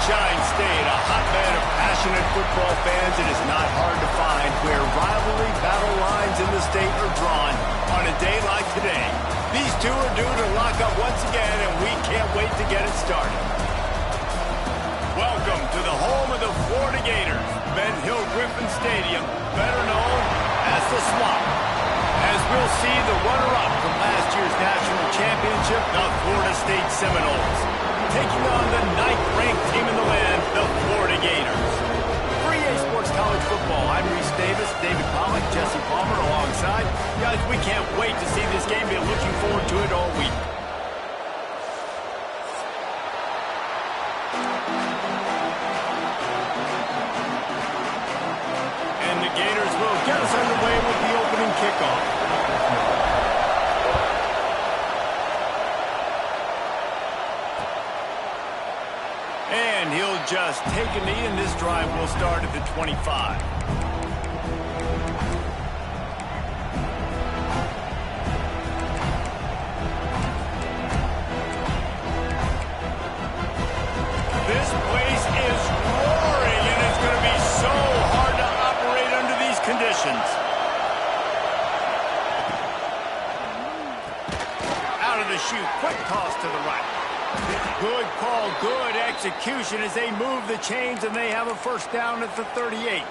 Sunshine State, a hotbed of passionate football fans. It is not hard to find where rivalry battle lines in the state are drawn on a day like today. These two are due to lock up once again, and we can't wait to get it started. Welcome to the home of the Florida Gators, Ben Hill Griffin Stadium, better known as the Swamp. As we'll see the runner-up from last year's national championship, the Florida State Seminoles, taking on the 9th-ranked team in the land, the Florida Gators. For EA Sports College Football, I'm Reese Davis, David Pollack, Jesse Palmer alongside. Guys, we can't wait to see this game. We're looking forward to it all week. And the Gators will get us underway with the opening kickoff. And he'll just take a knee, and this drive will start at the 25. This place is roaring, and it's going to be so hard to operate under these conditions. Out of the chute, quick toss to the right. Good call, good execution as they move the chains, and they have a first down at the 38.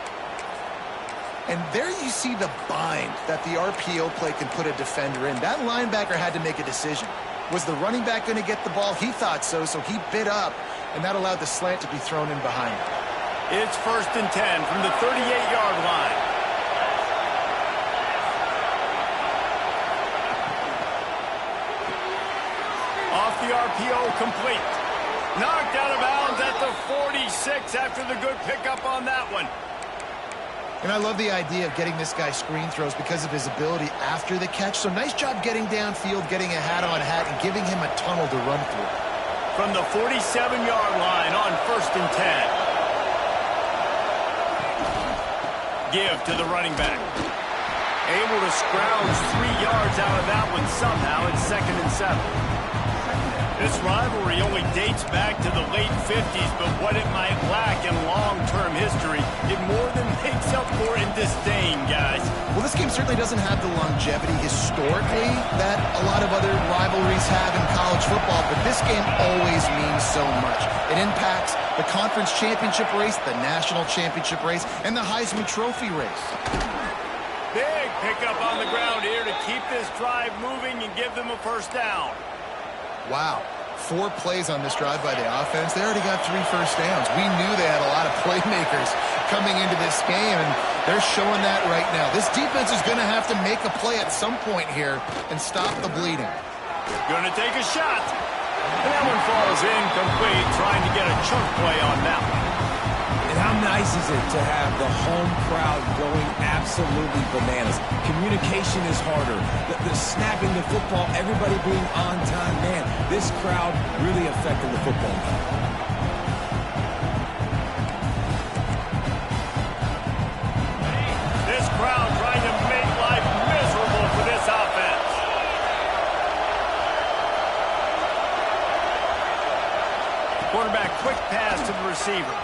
And there you see the bind that the RPO play can put a defender in. That linebacker had to make a decision. Was the running back going to get the ball? He thought so, so he bit up, and that allowed the slant to be thrown in behind him. It's 1st and 10 from the 38-yard line. Off the RPO, complete. Knocked out of bounds at the 46 after the good pickup on that one. And I love the idea of getting this guy screen throws because of his ability after the catch. So nice job getting downfield, getting a hat-on-hat, and giving him a tunnel to run through. From the 47-yard line on 1st and 10. Give to the running back. Able to scrounge 3 yards out of that one somehow. It's 2nd and 7. This rivalry only dates back to the late 50s, but what it might lack in long-term history, it more than makes up for in disdain, guys. Well, this game certainly doesn't have the longevity historically that a lot of other rivalries have in college football, but this game always means so much. It impacts the conference championship race, the national championship race, and the Heisman Trophy race. Big pickup on the ground here to keep this drive moving and give them a first down. Wow, 4 plays on this drive by the offense. They already got 3 first downs. We knew they had a lot of playmakers coming into this game, and they're showing that right now. This defense is going to have to make a play at some point here and stop the bleeding. Going to take a shot. And that one falls incomplete, trying to get a chunk play on that one. And how nice is it to have the home crowd going absolutely bananas? Communication is harder. The snapping the football, everybody being on time. Man, this crowd really affecting the football game. This crowd trying to make life miserable for this offense. Quarterback quick pass to the receiver.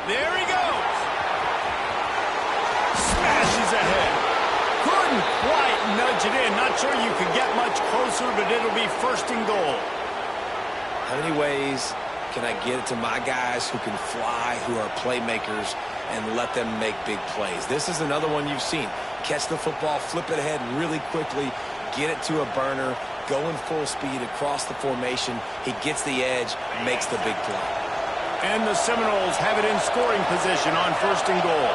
There he goes. Smashes ahead. Couldn't quite nudge it in. Not sure you could get much closer, but it'll be 1st and goal. How many ways can I get it to my guys who can fly, who are playmakers, and let them make big plays? This is another one you've seen. Catch the football, flip it ahead really quickly, get it to a burner, going full speed across the formation. He gets the edge, makes the big play. And the Seminoles have it in scoring position on 1st and goal.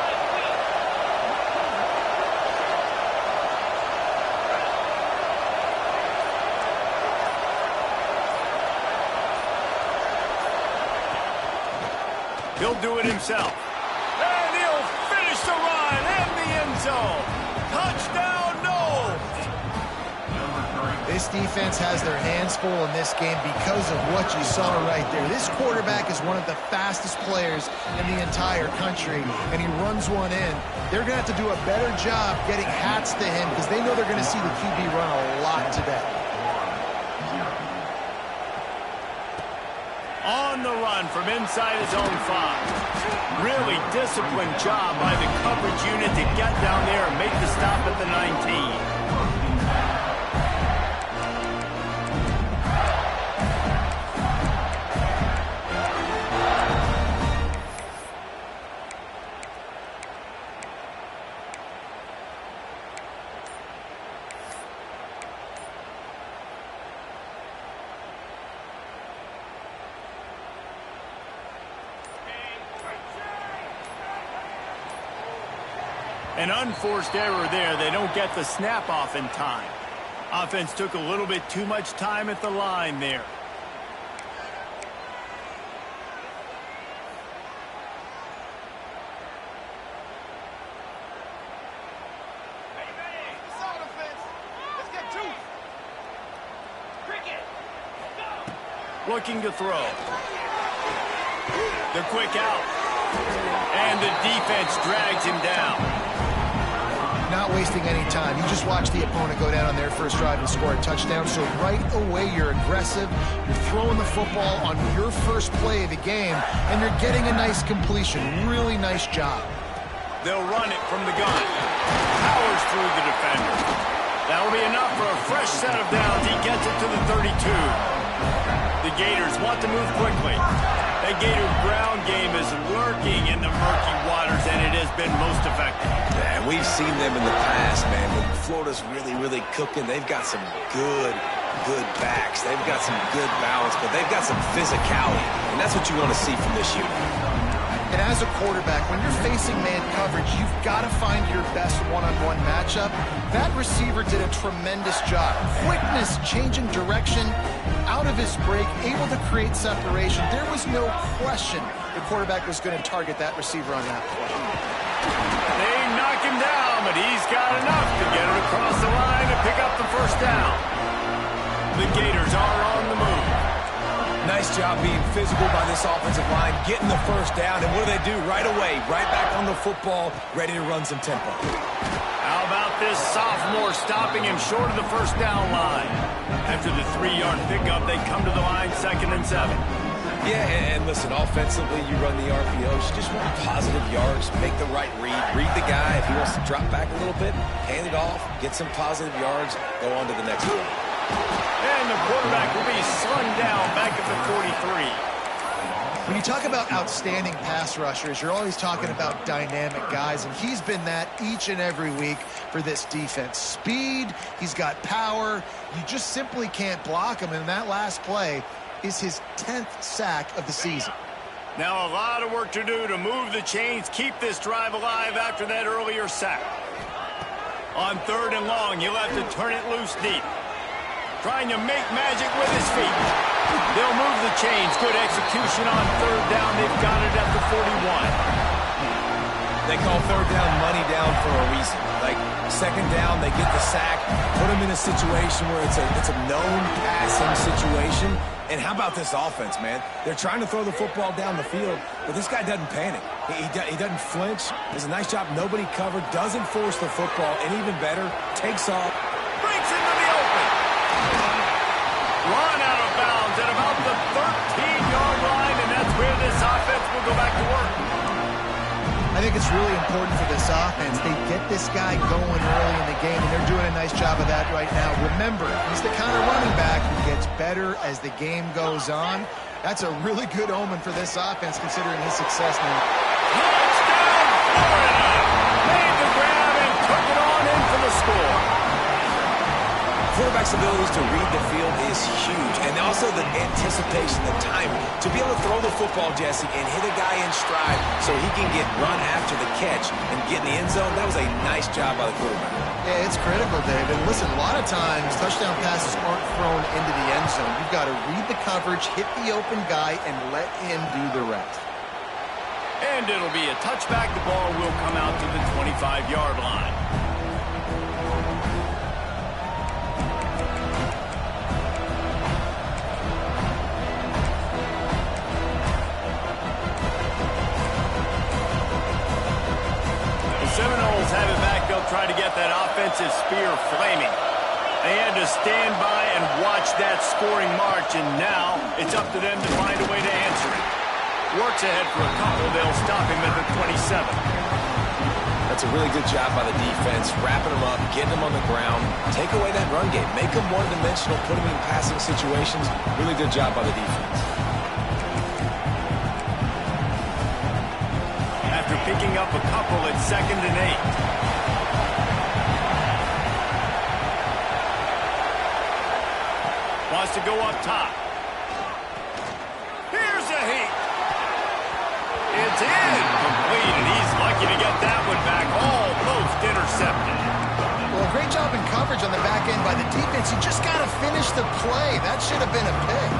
He'll do it himself. And he'll finish the run in the end zone. Touchdown, Noles! This defense has their hands full in this game because of what you saw right there. This quarterback is one of the fastest players in the entire country, and he runs one in. They're going to have to do a better job getting hats to him because they know they're going to see the QB run a lot today. On the run from inside his own 5. Really disciplined job by the coverage unit to get down there and make the stop at the 19. An unforced error there. They don't get the snap off in time. Offense took a little bit too much time at the line there. Looking to throw. The quick out. And the defense drags him down. Not wasting any time. You just watch the opponent go down on their first drive and score a touchdown. So right away, you're aggressive. You're throwing the football on your first play of the game, and you're getting a nice completion. Really nice job. They'll run it from the gun. Powers through the defender. That'll be enough for a fresh set of downs. He gets it to the 32. The Gators want to move quickly. That Gator ground game is lurking in the murky waters, and it has been most effective. Yeah, and we've seen them in the past, man. When Florida's really cooking, they've got some good backs. They've got some good balance, but they've got some physicality, and that's what you want to see from this unit. And as a quarterback, when you're facing man coverage, you've got to find your best one-on-one matchup. That receiver did a tremendous job. Quickness, changing direction, out of his break, able to create separation. There was no question the quarterback was going to target that receiver on that play. They knock him down, but he's got enough to get it across the line and pick up the first down. The Gators are on the move. Nice job being physical by this offensive line, getting the first down, and what do they do right away? Right back on the football, ready to run some tempo. How about this sophomore stopping him short of the first down line? After the 3-yard pickup, they come to the line 2nd and 7. Yeah, and listen, offensively, you run the RPOs. You just want positive yards, make the right read. Read the guy. If he wants to drop back a little bit, hand it off, get some positive yards, go on to the next one. And the quarterback will be slung down back at the 43. When you talk about outstanding pass rushers, you're always talking about dynamic guys, and he's been that each and every week for this defense. Speed, he's got power. You just simply can't block him, and that last play is his 10th sack of the season. Now a lot of work to do to move the chains, keep this drive alive after that earlier sack. On 3rd and long, he'll have to turn it loose deep. Trying to make magic with his feet. They'll move the chains. Good execution on 3rd down. They've got it at the 41. They call 3rd down money down for a reason. Like 2nd down, they get the sack, put them in a situation where it's a known passing situation. And how about this offense, man? They're trying to throw the football down the field, but this guy doesn't panic. He doesn't flinch. Does a nice job. Nobody covered. Doesn't force the football. And even better, takes off. Breaks into the open. Run out of bounds at about the 13-yard line, and that's where this offense will go back to work. I think it's really important for this offense. They get this guy going early in the game, and they're doing a nice job of that right now. Remember, he's the kind of running back who gets better as the game goes on. That's a really good omen for this offense, considering his success now. Touchdown, Florida! Made the grab and took it on in for the score. Quarterback's abilities to read the field is huge, and also the anticipation, the timing. To be able to throw the football, Jesse, and hit a guy in stride so he can get run after the catch and get in the end zone, that was a nice job by the quarterback. Yeah, it's critical, David. Listen, a lot of times touchdown passes aren't thrown into the end zone. You've got to read the coverage, hit the open guy, and let him do the rest. And it'll be a touchback. The ball will come out to the 25-yard line. Seminoles have it back. They'll try to get that offensive spear flaming. They had to stand by and watch that scoring march, and now it's up to them to find a way to answer it. Works ahead for a couple. They'll stop him at the 27. That's a really good job by the defense, wrapping them up, getting them on the ground, take away that run game, make them one-dimensional, put them in passing situations. Really good job by the defense. After picking up a couple at 2nd and 8. Wants to go up top. Here's a heat. It's in. Complete, and he's lucky to get that one back. Almost intercepted. Well, great job in coverage on the back end by the defense. You just got to finish the play. That should have been a pick.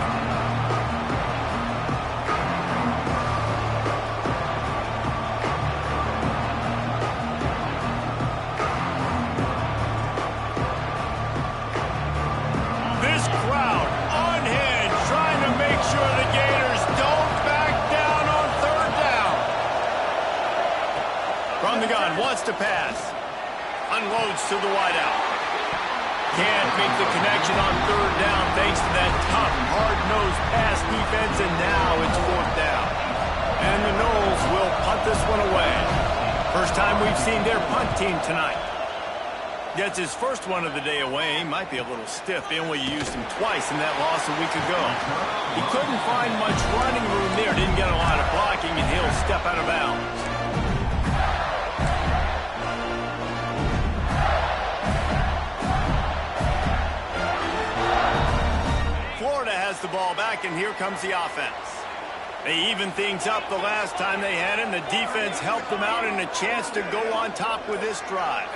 Wants to pass. Unloads to the wideout. Can't make the connection on 3rd down thanks to that tough, hard-nosed pass defense, and now it's 4th down. And the Noles will punt this one away. First time we've seen their punt team tonight. Gets his first one of the day away. Might be a little stiff. They only used him twice in that loss a week ago. He couldn't find much running room there. Didn't get a lot of blocking, and he'll step out of bounds. The ball back, and here comes the offense. They evened things up the last time they had him. The defense helped them out, and a chance to go on top with this drive.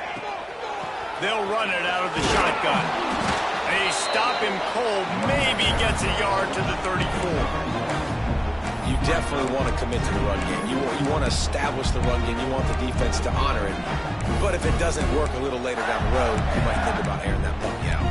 They'll run it out of the shotgun. They stop him cold, maybe gets a yard to the 34. You definitely want to commit to the run game. You want to establish the run game. You want the defense to honor it. But if it doesn't work a little later down the road, you might think about airing that puppy out.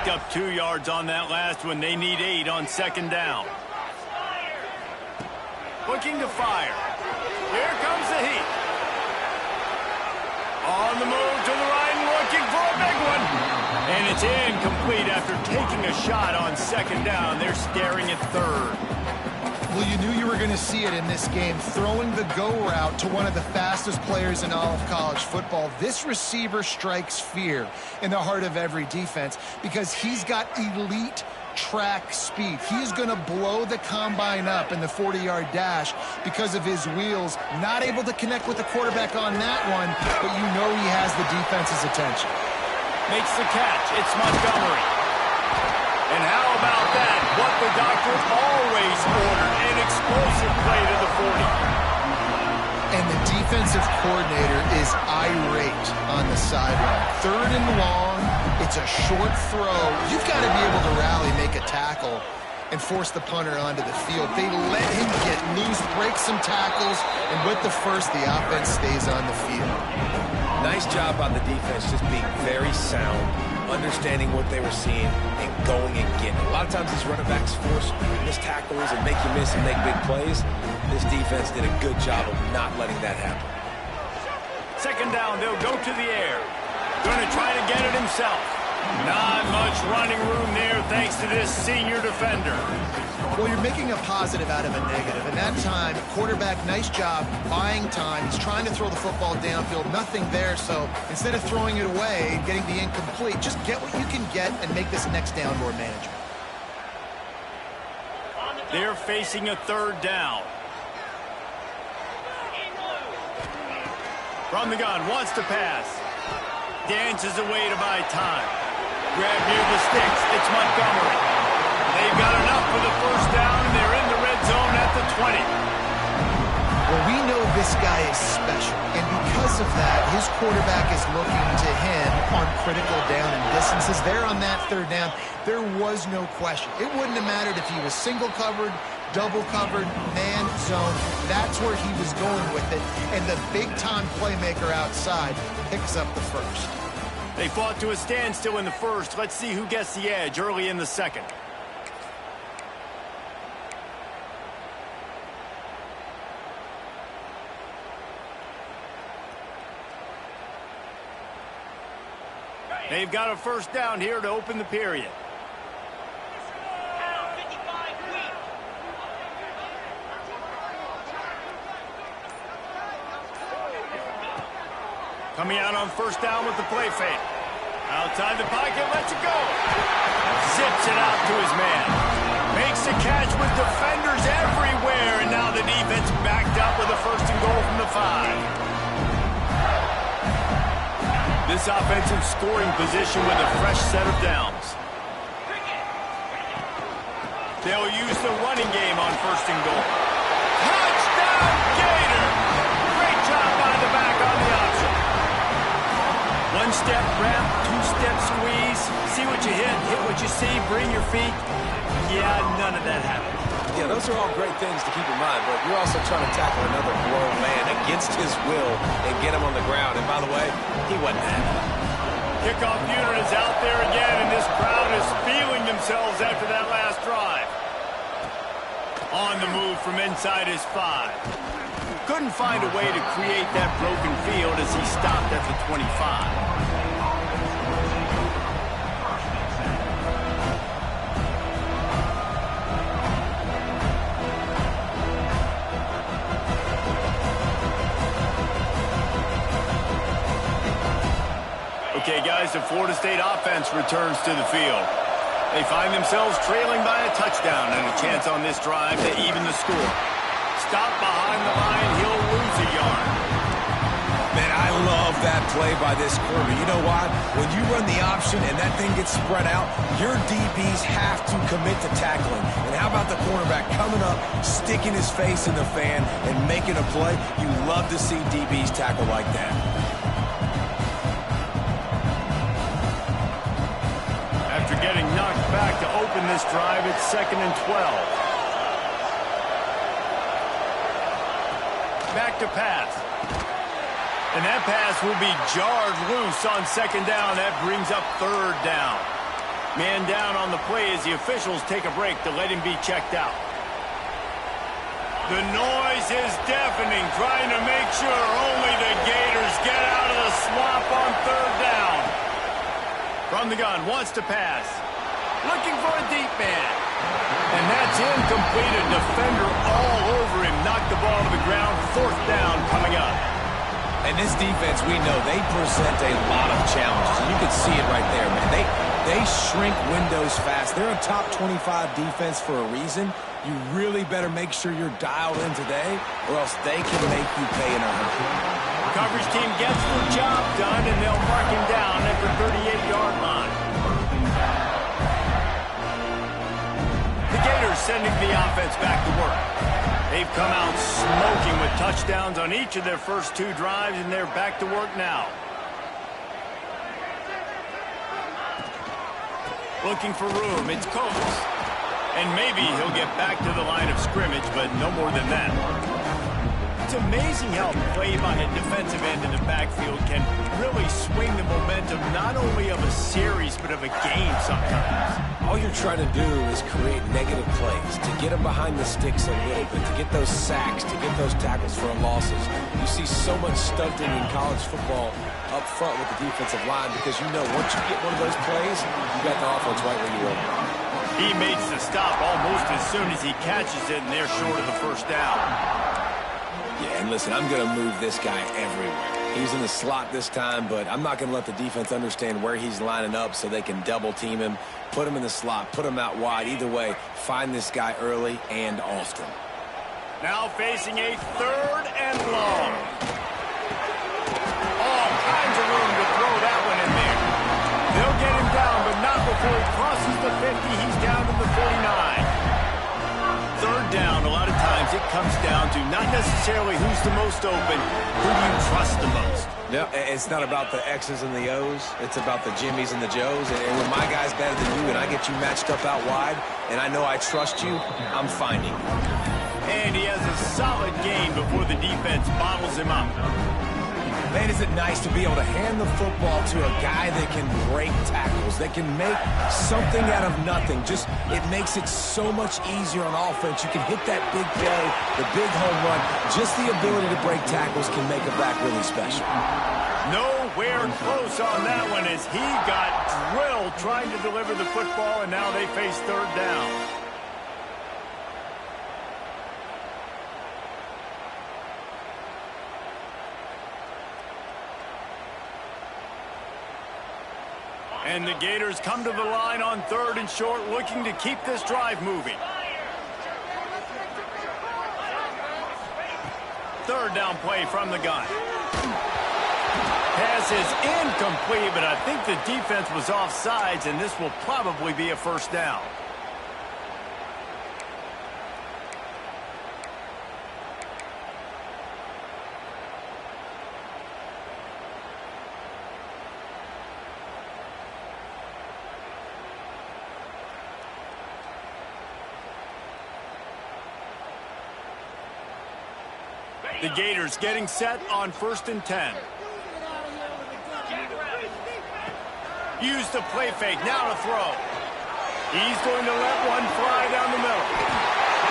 Up 2 yards on that last one. They need 8 on 2nd down. Looking to fire. Here comes the heat. On the move to the right and looking for a big one. And it's incomplete after taking a shot on 2nd down. They're staring at 3rd. Well, you knew you were going to see it in this game, throwing the go route to one of the fastest players in all of college football. This receiver strikes fear in the heart of every defense because he's got elite track speed. He's going to blow the combine up in the 40-yard dash because of his wheels. Not able to connect with the quarterback on that one, but you know he has the defense's attention. Makes the catch. It's Montgomery. And how about that? What the doctor always ordered, an explosive play to the 40. And the defensive coordinator is irate on the sideline. 3rd and long, it's a short throw. You've got to be able to rally, make a tackle, and force the punter onto the field. They let him get loose, break some tackles, and with the first, the offense stays on the field. Nice job on the defense, just being very sound, understanding what they were seeing, and going and getting it. A lot of times these running backs force missed tackles and make you miss and make big plays. This defense did a good job of not letting that happen. 2nd down, they'll go to the air. Going to try to get it himself. Not much running room there thanks to this senior defender. Well, you're making a positive out of a negative. And that time, quarterback, nice job buying time. He's trying to throw the football downfield. Nothing there. So instead of throwing it away and getting the incomplete, just get what you can get and make this next down more manageable. They're facing a 3rd down. From the gun, wants to pass. Dances away to buy time. Grab near the sticks. It's Montgomery. They've got enough for the 1st down, and they're in the red zone at the 20. Well, we know this guy is special, and because of that, his quarterback is looking to him on critical down and distances. There on that 3rd down, there was no question. It wouldn't have mattered if he was single covered, double covered, man zone. That's where he was going with it, and the big-time playmaker outside picks up the 1st. They fought to a standstill in the 1st. Let's see who gets the edge early in the 2nd. They've got a first down here to open the period. Coming out on first down with the play fake. Outside the pocket, lets it go. Zips it out to his man. Makes the catch with defenders everywhere, and now the defense backed up with a first and goal from the 5. This offensive scoring position with a fresh set of downs. They'll use the running game on first and goal. Touchdown, Gator! Great job by the back on the option. One-step ramp, two-step squeeze. See what you hit what you see, bring your feet. Yeah, none of that happened. Yeah, those are all great things to keep in mind, but you're also trying to tackle another grown man against his will and get him on the ground. And by the way, he wasn't happy. Kickoff unit is out there again, and this crowd is feeling themselves after that last drive. On the move from inside his 5. Couldn't find a way to create that broken field as he stopped at the 25. Okay, guys, the Florida State offense returns to the field. They find themselves trailing by a touchdown and a chance on this drive to even the score. Stop behind the line, he'll lose a yard. Man, I love that play by this corner. You know why? When you run the option and that thing gets spread out, your DBs have to commit to tackling. And how about the cornerback coming up, sticking his face in the fan, and making a play? You love to see DBs tackle like that. After getting knocked back to open this drive, it's 2nd and 12. Back to pass. And that pass will be jarred loose on 2nd down. That brings up 3rd down. Man down on the play as the officials take a break to let him be checked out. The noise is deafening, trying to make sure only the Gators get out of the swamp on 3rd down. From the gun, wants to pass. Looking for a deep man. And that's incomplete. A defender all over him. Knocked the ball to the ground. 4th down coming up. And this defense, we know, they present a lot of challenges. And you can see it right there, man. They shrink windows fast. They're a top 25 defense for a reason. You really better make sure you're dialed in today, or else they can make you pay in a hurry. Coverage team gets the job done, and they'll mark him down at the 38-yard line. The Gators sending the offense back to work. They've come out smoking with touchdowns on each of their first 2 drives, and they're back to work now. Looking for room, it's Coates. And maybe he'll get back to the line of scrimmage, but no more than that. It's amazing how play by a defensive end in the backfield can really swing the momentum not only of a series, but of a game sometimes. All you're trying to do is create negative plays, to get them behind the sticks a little bit, to get those sacks, to get those tackles for losses. You see so much stunting in college football up front with the defensive line because you know once you get one of those plays, you got the offense right where you want it. He makes the stop almost as soon as he catches it, and they're short of the 1st down. Yeah, and listen, I'm going to move this guy everywhere. He's in the slot this time, but I'm not going to let the defense understand where he's lining up so they can double team him, put him in the slot, put him out wide. Either way, find this guy early and often. Now facing a 3rd and long. All kinds of room to throw that one in there. They'll get him down, but not before he crosses the 50. He's down to the 49. 3rd down, a lot of times it comes down to not necessarily who's the most open, who do you trust the most. Yeah, it's not about the X's and the O's. It's about the Jimmies and the Joes. And when my guy's better than you and I get you matched up out wide and I know I trust you, I'm finding you. And he has a solid game before the defense bottles him up. Man, is it nice to be able to hand the football to a guy that can break tackles, that can make something out of nothing. Just, it makes it so much easier on offense. You can hit that big play, the big home run. Just the ability to break tackles can make a back really special. Nowhere close on that one as he got drilled trying to deliver the football, and now they face third down. And the Gators come to the line on 3rd and short, looking to keep this drive moving. 3rd down play from the gun. Pass is incomplete, but I think the defense was offsides, and this will probably be a first down. The Gators getting set on 1st and 10. Use the play fake, now to throw. He's going to let one fly down the middle.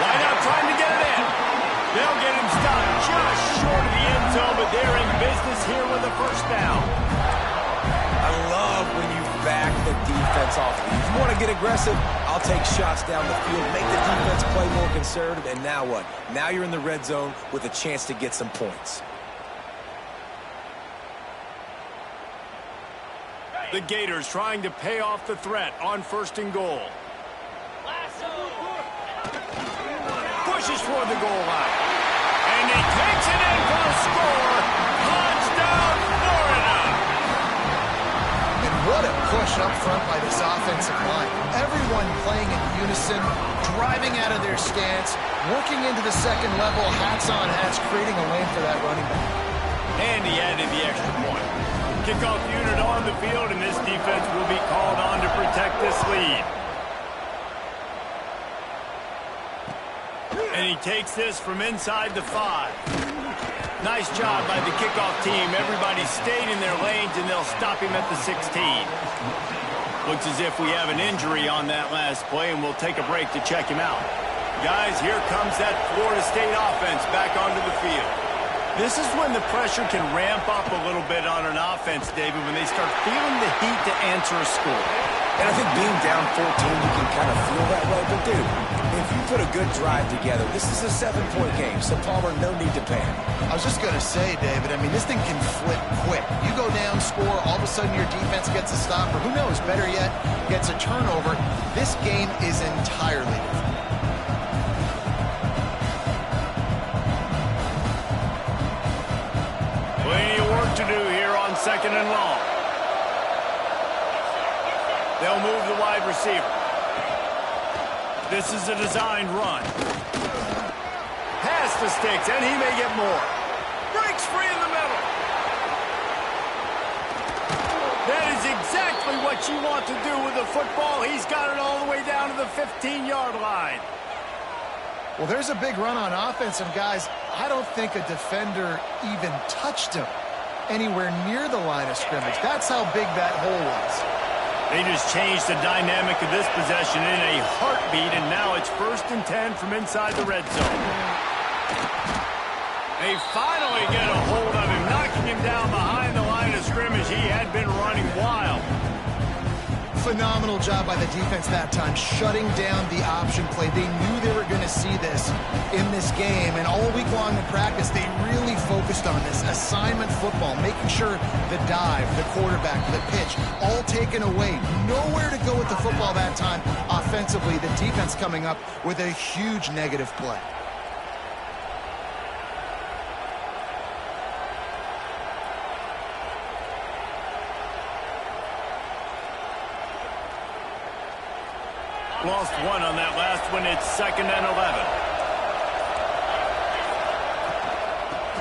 Wide out trying to get it in. They'll get him stopped just short of the end zone, but they're in business here with a first down. I love when you back the defense off. If you want to get aggressive, I'll take shots down the field, make the defense play more conservative, and now what? Now you're in the red zone with a chance to get some points. The Gators trying to pay off the threat on 1st and goal. Pushes toward the goal line. And he takes it in for a score. Touchdown, Florida! And what a push up front by this offensive line. Everyone playing in unison, driving out of their stance, working into the second level, hats on hats, creating a lane for that running back. And he added the extra point. Kickoff unit on the field, and this defense will be called on to protect this lead. And he takes this from inside the 5. Nice job by the kickoff team. Everybody stayed in their lanes, and they'll stop him at the 16. Looks as if we have an injury on that last play, and we'll take a break to check him out. Guys, here comes that Florida State offense back onto the field. This is when the pressure can ramp up a little bit on an offense, David, when they start feeling the heat to answer a score. And I think being down 14, you can kind of feel that way. But, dude, if you put a good drive together, this is a 7-point game. So, Palmer, no need to panic. I was just going to say, David, I mean, this thing can flip quick. You go down, score, all of a sudden your defense gets a stop, or who knows, better yet, gets a turnover. This game is entirely different. To do here on 2nd and long. They'll move the wide receiver. This is a designed run. Pass the sticks, and he may get more. Breaks free in the middle. That is exactly what you want to do with the football. He's got it all the way down to the 15-yard line. Well, there's a big run on offense, and guys, I don't think a defender even touched him anywhere near the line of scrimmage. That's how big that hole was. They just changed the dynamic of this possession in a heartbeat, and now it's 1st and 10 from inside the red zone. They finally get a hold of him, knocking him down behind the line of scrimmage. He had been running wild. Phenomenal job by the defense that time, shutting down the option play. They knew they were going to see this in this game, and all week long in practice, they really focused on this assignment football, making sure the dive, the quarterback, the pitch, all taken away. Nowhere to go with the football that time. Offensively, the defense coming up with a huge negative play. Lost one on that last one. It's 2nd and 11.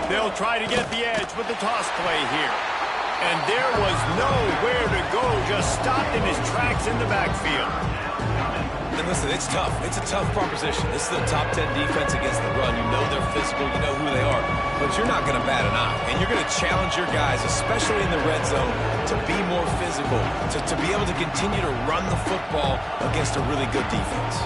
They'll try to get the edge with the toss play here. And there was nowhere to go, just stopped in his tracks in the backfield. And listen, it's tough. It's a tough proposition. This is the top 10 defense against the run. You know they're physical. You know who they are. But you're not going to bat an eye. And you're going to challenge your guys, especially in the red zone, to be more physical, to be able to continue to run the football against a really good defense.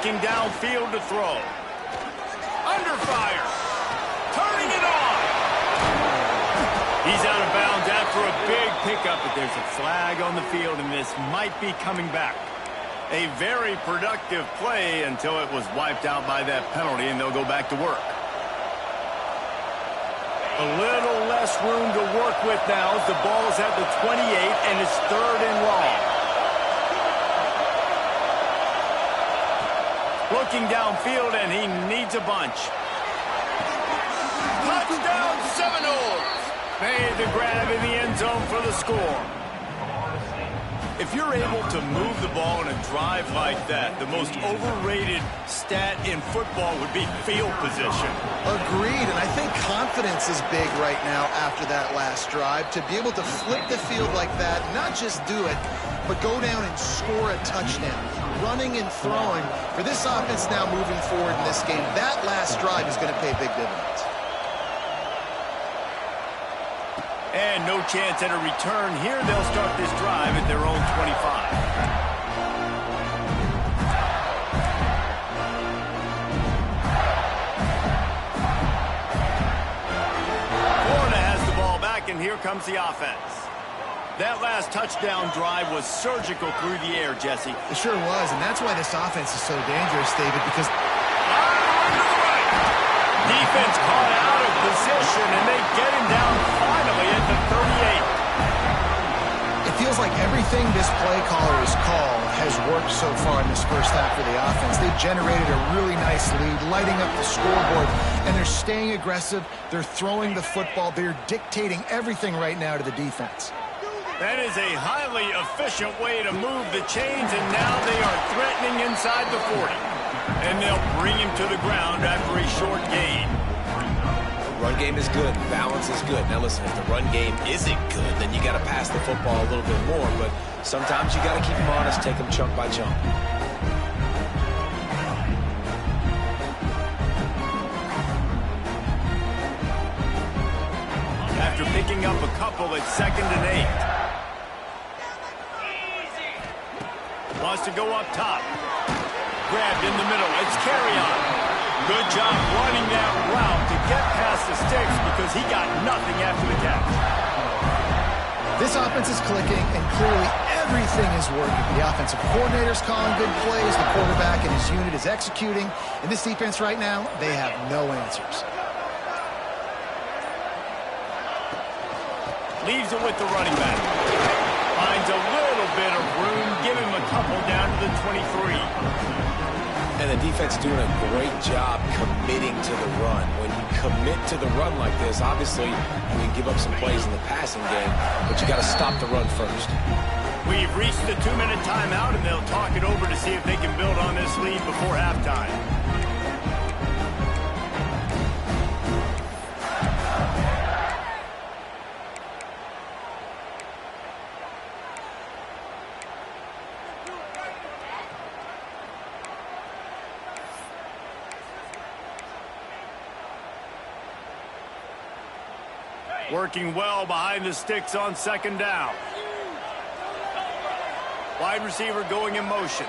looking downfield to throw. Under fire. Turning it on. He's out of bounds after a big pickup, but there's a flag on the field, and this might be coming back. A very productive play until it was wiped out by that penalty, and they'll go back to work. A little less room to work with now as the ball's at the 28, and it's 3rd and long. Looking downfield, and he needs a bunch. Touchdown Seminoles! Made the grab in the end zone for the score. If you're able to move the ball in a drive like that, the most overrated stat in football would be field position. Agreed, and I think confidence is big right now after that last drive. To be able to flip the field like that, not just do it, but go down and score a touchdown. Running and throwing. For this offense now moving forward in this game, that last drive is going to pay big dividends. And no chance at a return here. They'll start this drive at their own 25. Florida has the ball back, and here comes the offense. That last touchdown drive was surgical through the air, Jesse. It sure was, and that's why this offense is so dangerous, David, because defense caught out of position, and they get him down finally at the 38. it feels like everything this play caller has called has worked so far in this first half for the offense. They've generated a really nice lead, lighting up the scoreboard, and they're staying aggressive. They're throwing the football. They're dictating everything right now to the defense. That is a highly efficient way to move the chains, and now they are threatening inside the 40. And they'll bring him to the ground after a short gain. The run game is good. Balance is good. Now listen, if the run game isn't good, then you got to pass the football a little bit more. But sometimes you got to keep them honest, take them chunk by chunk. After picking up a couple at 2nd and 8. Wants to go up top. Grabbed in the middle. It's Carrion. Good job running that route to get past the sticks because he got nothing after the catch. This offense is clicking, and clearly everything is working. The offensive coordinator's calling good plays. The quarterback and his unit is executing. In this defense right now, they have no answers. Leaves it with the running back. Finds a little bit of room. Give him a couple down to the 23. And the defense doing a great job committing to the run. When you commit to the run like this, obviously you can give up some plays in the passing game, but you got to stop the run first. We've reached the 2-minute timeout, and they'll talk it over to see if they can build on this lead before halftime. Working well behind the sticks on 2nd down. Wide receiver going in motion.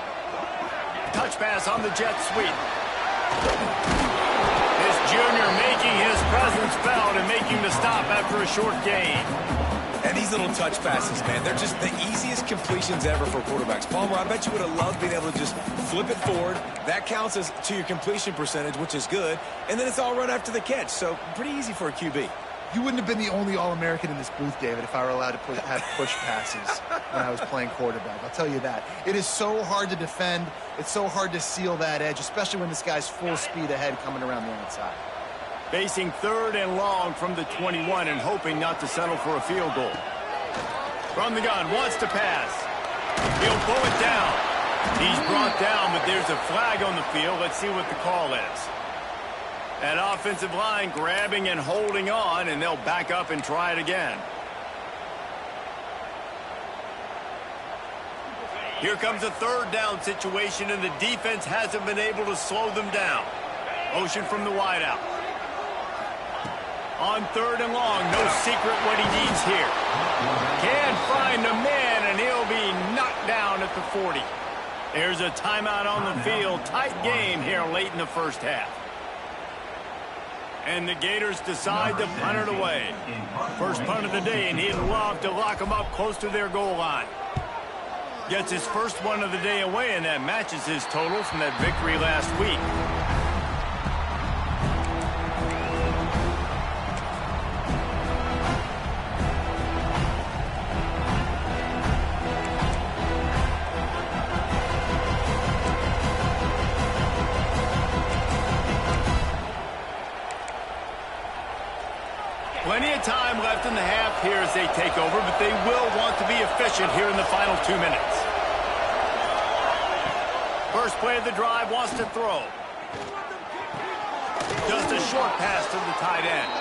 Touch pass on the jet sweep. This junior making his presence felt and making the stop after a short gain. And these little touch passes, man, they're just the easiest completions ever for quarterbacks. Palmer, I bet you would have loved being able to just flip it forward. That counts as to your completion percentage, which is good. And then it's all run after the catch. So pretty easy for a QB. You wouldn't have been the only All-American in this booth, David, if I were allowed to have push passes when I was playing quarterback. I'll tell you that. It is so hard to defend. It's so hard to seal that edge, especially when this guy's full speed ahead coming around the outside. Facing 3rd and long from the 21 and hoping not to settle for a field goal. From the gun, wants to pass. He'll pull it down. He's brought down, but there's a flag on the field. Let's see what the call is. That offensive line grabbing and holding on, and they'll back up and try it again. Here comes a 3rd down situation, and the defense hasn't been able to slow them down. Motion from the wideout. On 3rd and long, no secret what he needs here. Can't find a man, and he'll be knocked down at the 40. There's a timeout on the field. Tight game here late in the first half. And the Gators decide to punt it away. First punt of the day, and he'd love to lock them up close to their goal line. Gets his first one of the day away, and that matches his total from that victory last week. Plenty of time left in the half here as they take over, but they will want to be efficient here in the final 2 minutes. First play of the drive, wants to throw. Just a short pass to the tight end.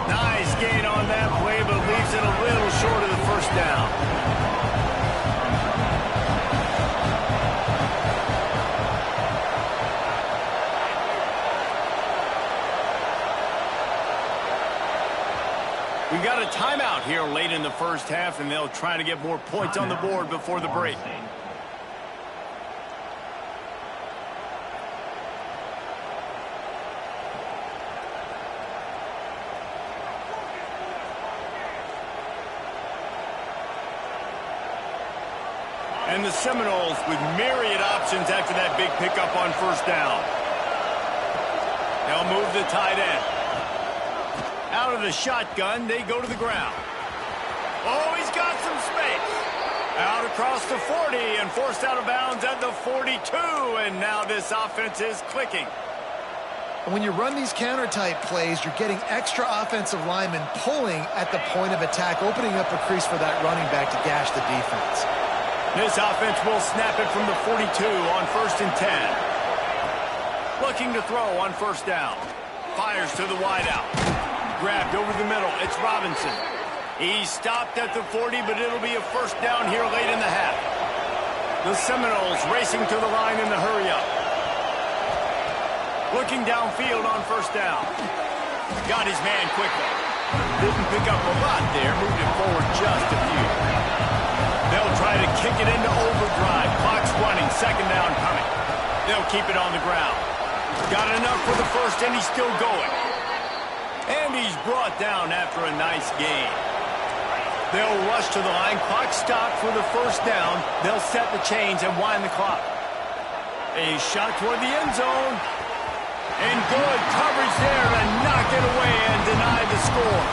Nice gain on that play, but leaves it a little short of the first down. We got a timeout here late in the first half, and they'll try to get more points on the board before the break. And the Seminoles with myriad options after that big pickup on first down. They'll move the tight end. Out of the shotgun, they go to the ground. Oh, he's got some space. Out across the 40 and forced out of bounds at the 42. And now this offense is clicking. When you run these counter-type plays, you're getting extra offensive linemen pulling at the point of attack, opening up a crease for that running back to gash the defense. This offense will snap it from the 42 on 1st and 10. Looking to throw on first down. Fires to the wideout. Grabbed over the middle. It's Robinson. He's stopped at the 40, but it'll be a first down here late in the half. The Seminoles racing to the line in the hurry-up. Looking downfield on first down. Got his man quickly. Didn't pick up a lot there. Moved it forward just a few. They'll try to kick it into overdrive. Clock's running. Second down coming. They'll keep it on the ground. Got enough for the first, and he's still going. And he's brought down after a nice gain. They'll rush to the line. Clock stopped for the first down. They'll set the chains and wind the clock. A shot toward the end zone. And good coverage there to knock it away and deny the score.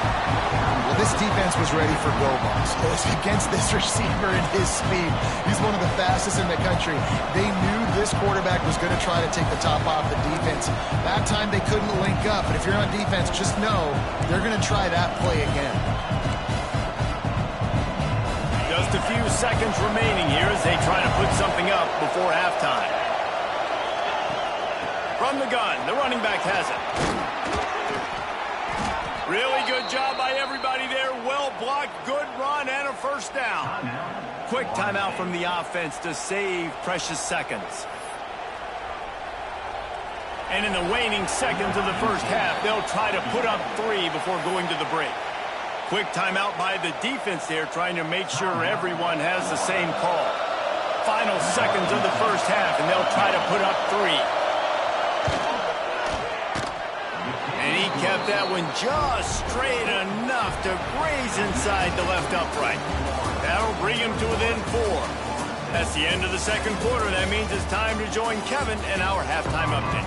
Well, this defense was ready for go-balls. Against this receiver and his speed. He's one of the fastest in the country. They knew this quarterback was going to try to take the top off the defense. That time they couldn't link up. But if you're on defense, just know they're going to try that play again. Just a few seconds remaining here as they try to put something up before halftime. From the gun, the running back has it. Really good job by everybody there. Well blocked, good run, and a first down. Quick timeout from the offense to save precious seconds. And in the waning seconds of the first half, they'll try to put up 3 before going to the break. Quick timeout by the defense there, trying to make sure everyone has the same call. Final seconds of the first half, and they'll try to put up 3. And he kept that one just straight enough to graze inside the left upright. That'll bring him to within 4. That's the end of the second quarter. That means it's time to join Kevin in our halftime update.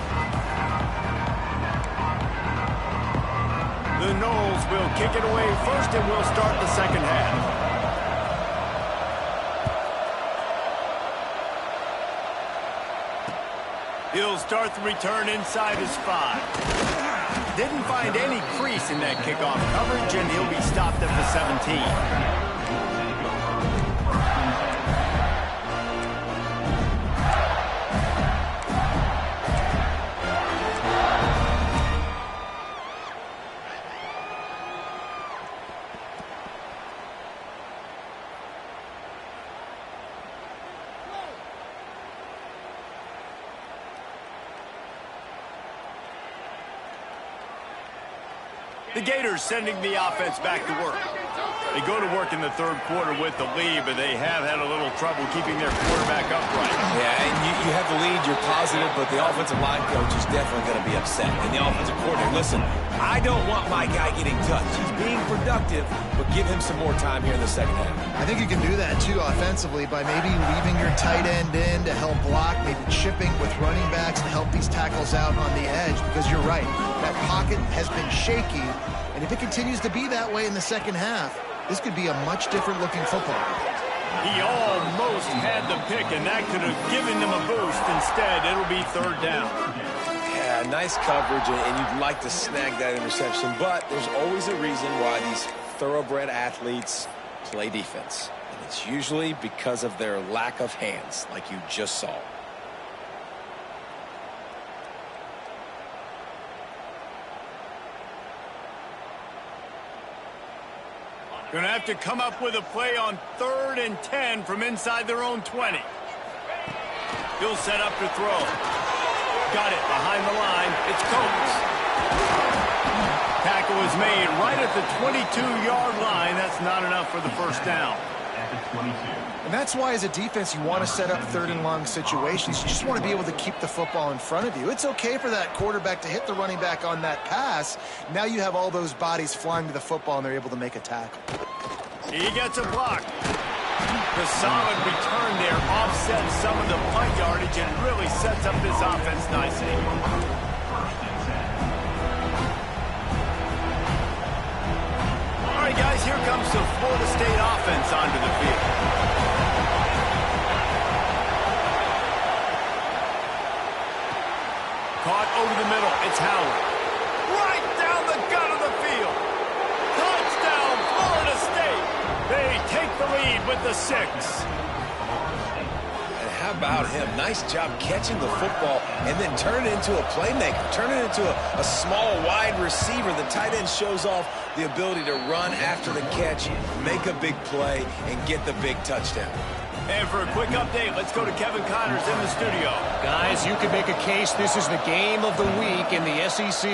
The Noles will kick it away first, and we'll start the second half. He'll start the return inside his 5. Didn't find any crease in that kickoff coverage, and he'll be stopped at the 17. The Gators sending the offense back to work. They go to work in the third quarter with the lead, but they have had a little trouble keeping their quarterback upright. Yeah, and you have the lead, you're positive, but the offensive line coach is definitely going to be upset. And the offensive coordinator, listen, I don't want my guy getting touched. He's being productive, but give him some more time here in the second half. I think you can do that, too, offensively, by maybe leaving your tight end in to help block, maybe chipping with running backs to help these tackles out on the edge, because you're right. That pocket has been shaky, and if it continues to be that way in the second half, this could be a much different looking football. He almost had the pick, and that could have given them a boost. Instead, it'll be third down. Yeah, nice coverage, and you'd like to snag that interception, but there's always a reason why these thoroughbred athletes play defense. And it's usually because of their lack of hands, like you just saw. Going to have to come up with a play on 3rd and 10 from inside their own 20. He'll set up to throw. Got it behind the line. It's Coates. Tackle is made right at the 22-yard line. That's not enough for the first down. And that's why, as a defense, you want to set up 3rd and long situations. You just want to be able to keep the football in front of you. It's okay for that quarterback to hit the running back on that pass. Now you have all those bodies flying to the football, and they're able to make a tackle. He gets a block. The solid return there offsets some of the punt yardage and really sets up this offense nicely. All right, guys, here comes the Florida State offense onto the field. Caught over the middle. It's Howard. Right down the gut of the field. Touchdown, Florida State. They take the lead with the 6. And how about him? Nice job catching the football and then turn it into a playmaker. Turn it into a small, wide receiver. The tight end shows off the ability to run after the catch, make a big play, and get the big touchdown. And for a quick update, let's go to Kevin Connors in the studio. Guys, you could make a case this is the game of the week in the SEC.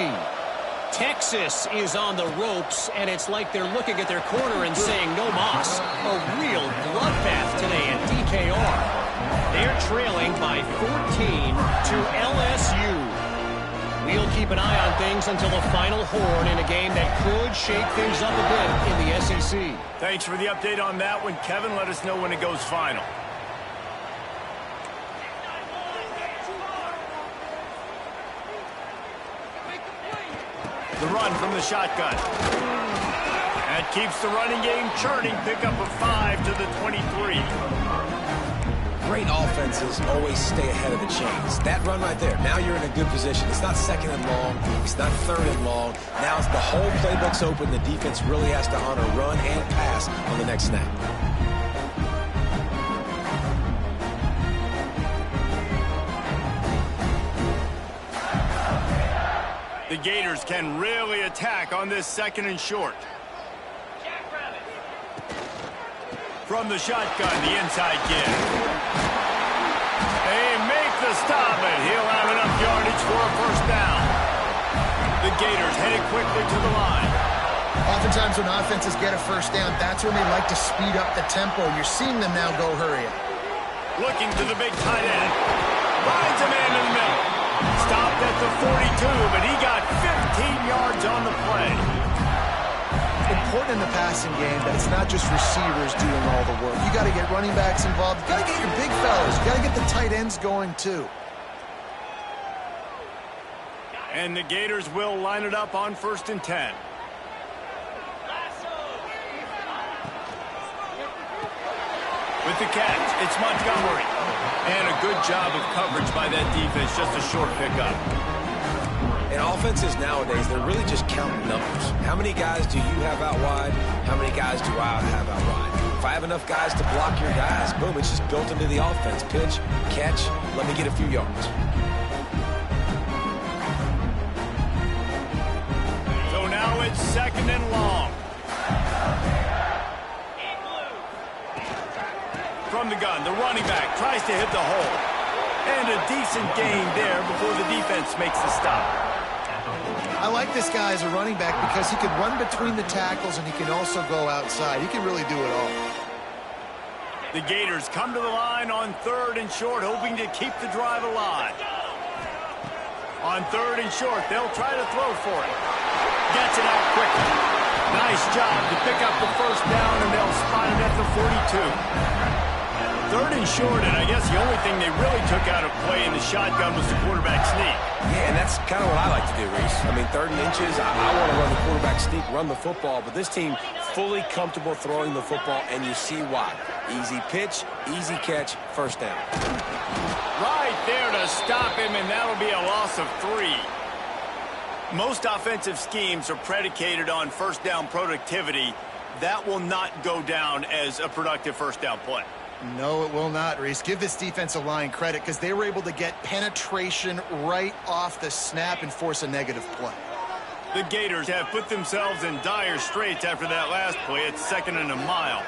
Texas is on the ropes, and it's like they're looking at their corner and saying, no mas. A real bloodbath today at DKR. They're trailing by 14 to LSU. We'll keep an eye on things until the final horn in a game that could shake things up a bit in the SEC. Thanks for the update on that one, Kevin. Let us know when it goes final. The run from the shotgun. That keeps the running game churning. Pick up a 5 to the 23. Great offenses always stay ahead of the chains. That run right there, now you're in a good position. It's not 2nd and long. It's not 3rd and long. Now the whole playbook's open. The defense really has to honor run and pass on the next snap. The Gators can really attack on this 2nd and short. From the shotgun, the inside kid. They make the stop, and he'll have enough yardage for a first down. The Gators headed quickly to the line. Oftentimes when offenses get a first down, that's when they like to speed up the tempo. You're seeing them now go hurry up. Looking to the big tight end. Finds a man in the middle. Stopped at the 42, but he got 15 yards on the play. Important in the passing game that it's not just receivers doing all the work. You got to get running backs involved. You got to get your big fellas. You got to get the tight ends going too. And the Gators will line it up on 1st and 10. With the catch, it's Montgomery. And a good job of coverage by that defense. Just a short pickup. In offenses nowadays, they're really just counting numbers. How many guys do you have out wide? How many guys do I have out wide? If I have enough guys to block your guys, boom, it's just built into the offense. Pitch, catch, let me get a few yards. So now it's 2nd and long. From the gun, the running back tries to hit the hole. And a decent gain there before the defense makes the stop. I like this guy as a running back because he can run between the tackles and he can also go outside. He can really do it all. The Gators come to the line on 3rd and short, hoping to keep the drive alive. On 3rd and short, they'll try to throw for it. Gets it out quickly. Nice job to pick up the first down, and they'll spot it at the 42. 3rd and short, and I guess the only thing they really took out of play in the shotgun was the quarterback sneak. Yeah, and that's kind of what I like to do, Reese. I mean, 3rd and inches, I want to run the quarterback sneak, run the football, but this team fully comfortable throwing the football, and you see why. Easy pitch, easy catch, first down. Right there to stop him, and that'll be a loss of 3. Most offensive schemes are predicated on first down productivity. That will not go down as a productive first down play. No, it will not, Reese. Give this defensive line credit because they were able to get penetration right off the snap and force a negative play. The Gators have put themselves in dire straits after that last play. It's 2nd and a mile.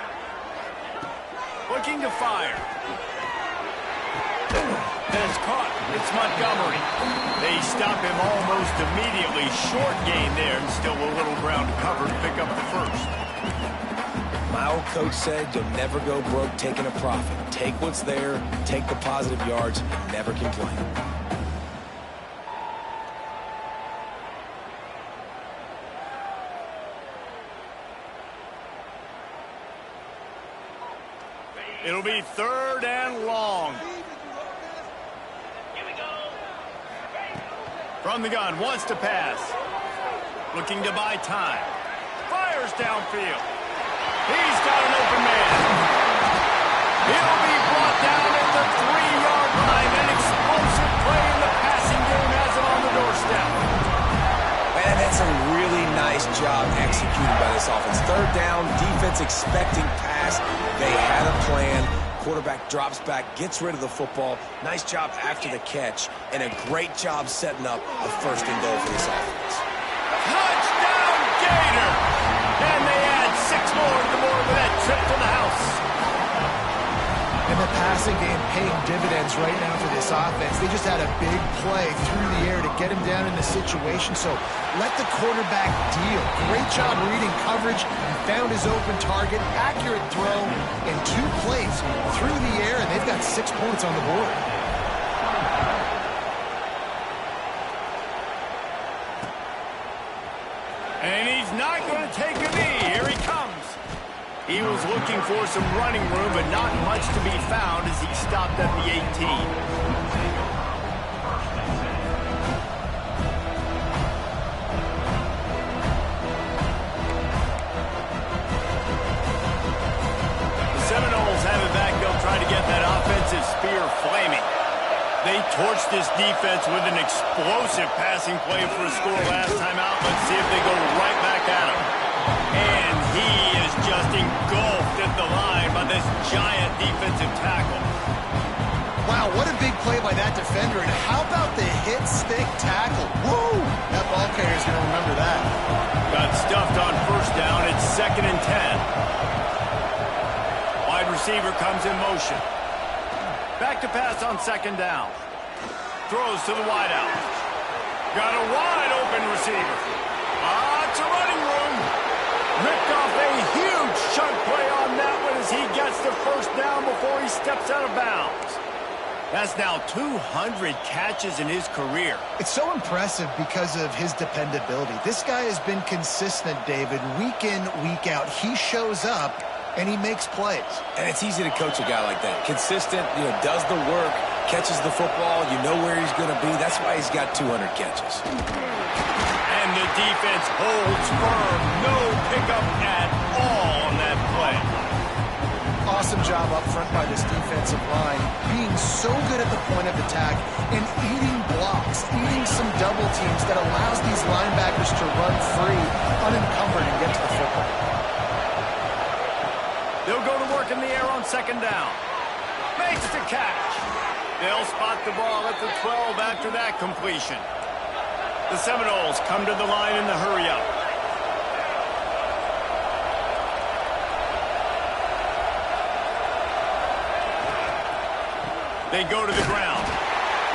Looking to fire. And it's caught. It's Montgomery. They stop him almost immediately. Short gain there, and still a little ground to cover to pick up the first. My old coach said you'll never go broke taking a profit. Take what's there, take the positive yards, and never complain. It'll be 3rd and long. From the gun, wants to pass. Looking to buy time. Fires downfield. He's got an open man. He'll be brought down at the 3-yard line. An explosive play in the passing game has it on the doorstep. Man, that's a really nice job executed by this offense. 3rd down, defense expecting pass. They had a plan. Quarterback drops back, gets rid of the football. Nice job after the catch, and a great job setting up a 1st and goal for this offense. Touchdown, Gator! And they add 6 more to the board with that trip to the house. And the passing game paying dividends right now for this offense. They just had a big play through the air to get him down in the situation. So let the quarterback deal. Great job reading coverage. Found his open target. Accurate throw in 2 plays through the air. And they've got 6 points on the board. And he's not going to take a knee. Here he comes. He was looking for some running room, but not much to be found as he stopped at the 18. The Seminoles have it back. They'll try to get that offensive spear flaming. They torched this defense with an explosive passing play for a score last time out. Let's see if they go right back at him. And he is just engulfed at the line by this giant defensive tackle. Wow, what a big play by that defender. And how about the hit stick tackle? Woo! That ball carrier's going to remember that. Got stuffed on 1st down. It's 2nd and 10. Wide receiver comes in motion. Back to pass on 2nd down. Throws to the wideout. Got a wide open receiver. It's a running room. Ripped off a huge chunk play on that one as he gets the 1st down before he steps out of bounds. That's now 200 catches in his career. It's so impressive because of his dependability. This guy has been consistent, David, week in, week out. He shows up, and he makes plays. And it's easy to coach a guy like that. Consistent, does the work, catches the football, you know where he's going to be. That's why he's got 200 catches. And the defense holds firm. No pickup at all on that play. Awesome job up front by this defensive line, being so good at the point of attack and eating blocks, eating some double teams that allows these linebackers to run free, unencumbered, and get to the football. They'll go to work in the air on 2nd down. Makes the catch. They'll spot the ball at the 12 after that completion. The Seminoles come to the line in the hurry-up. They go to the ground.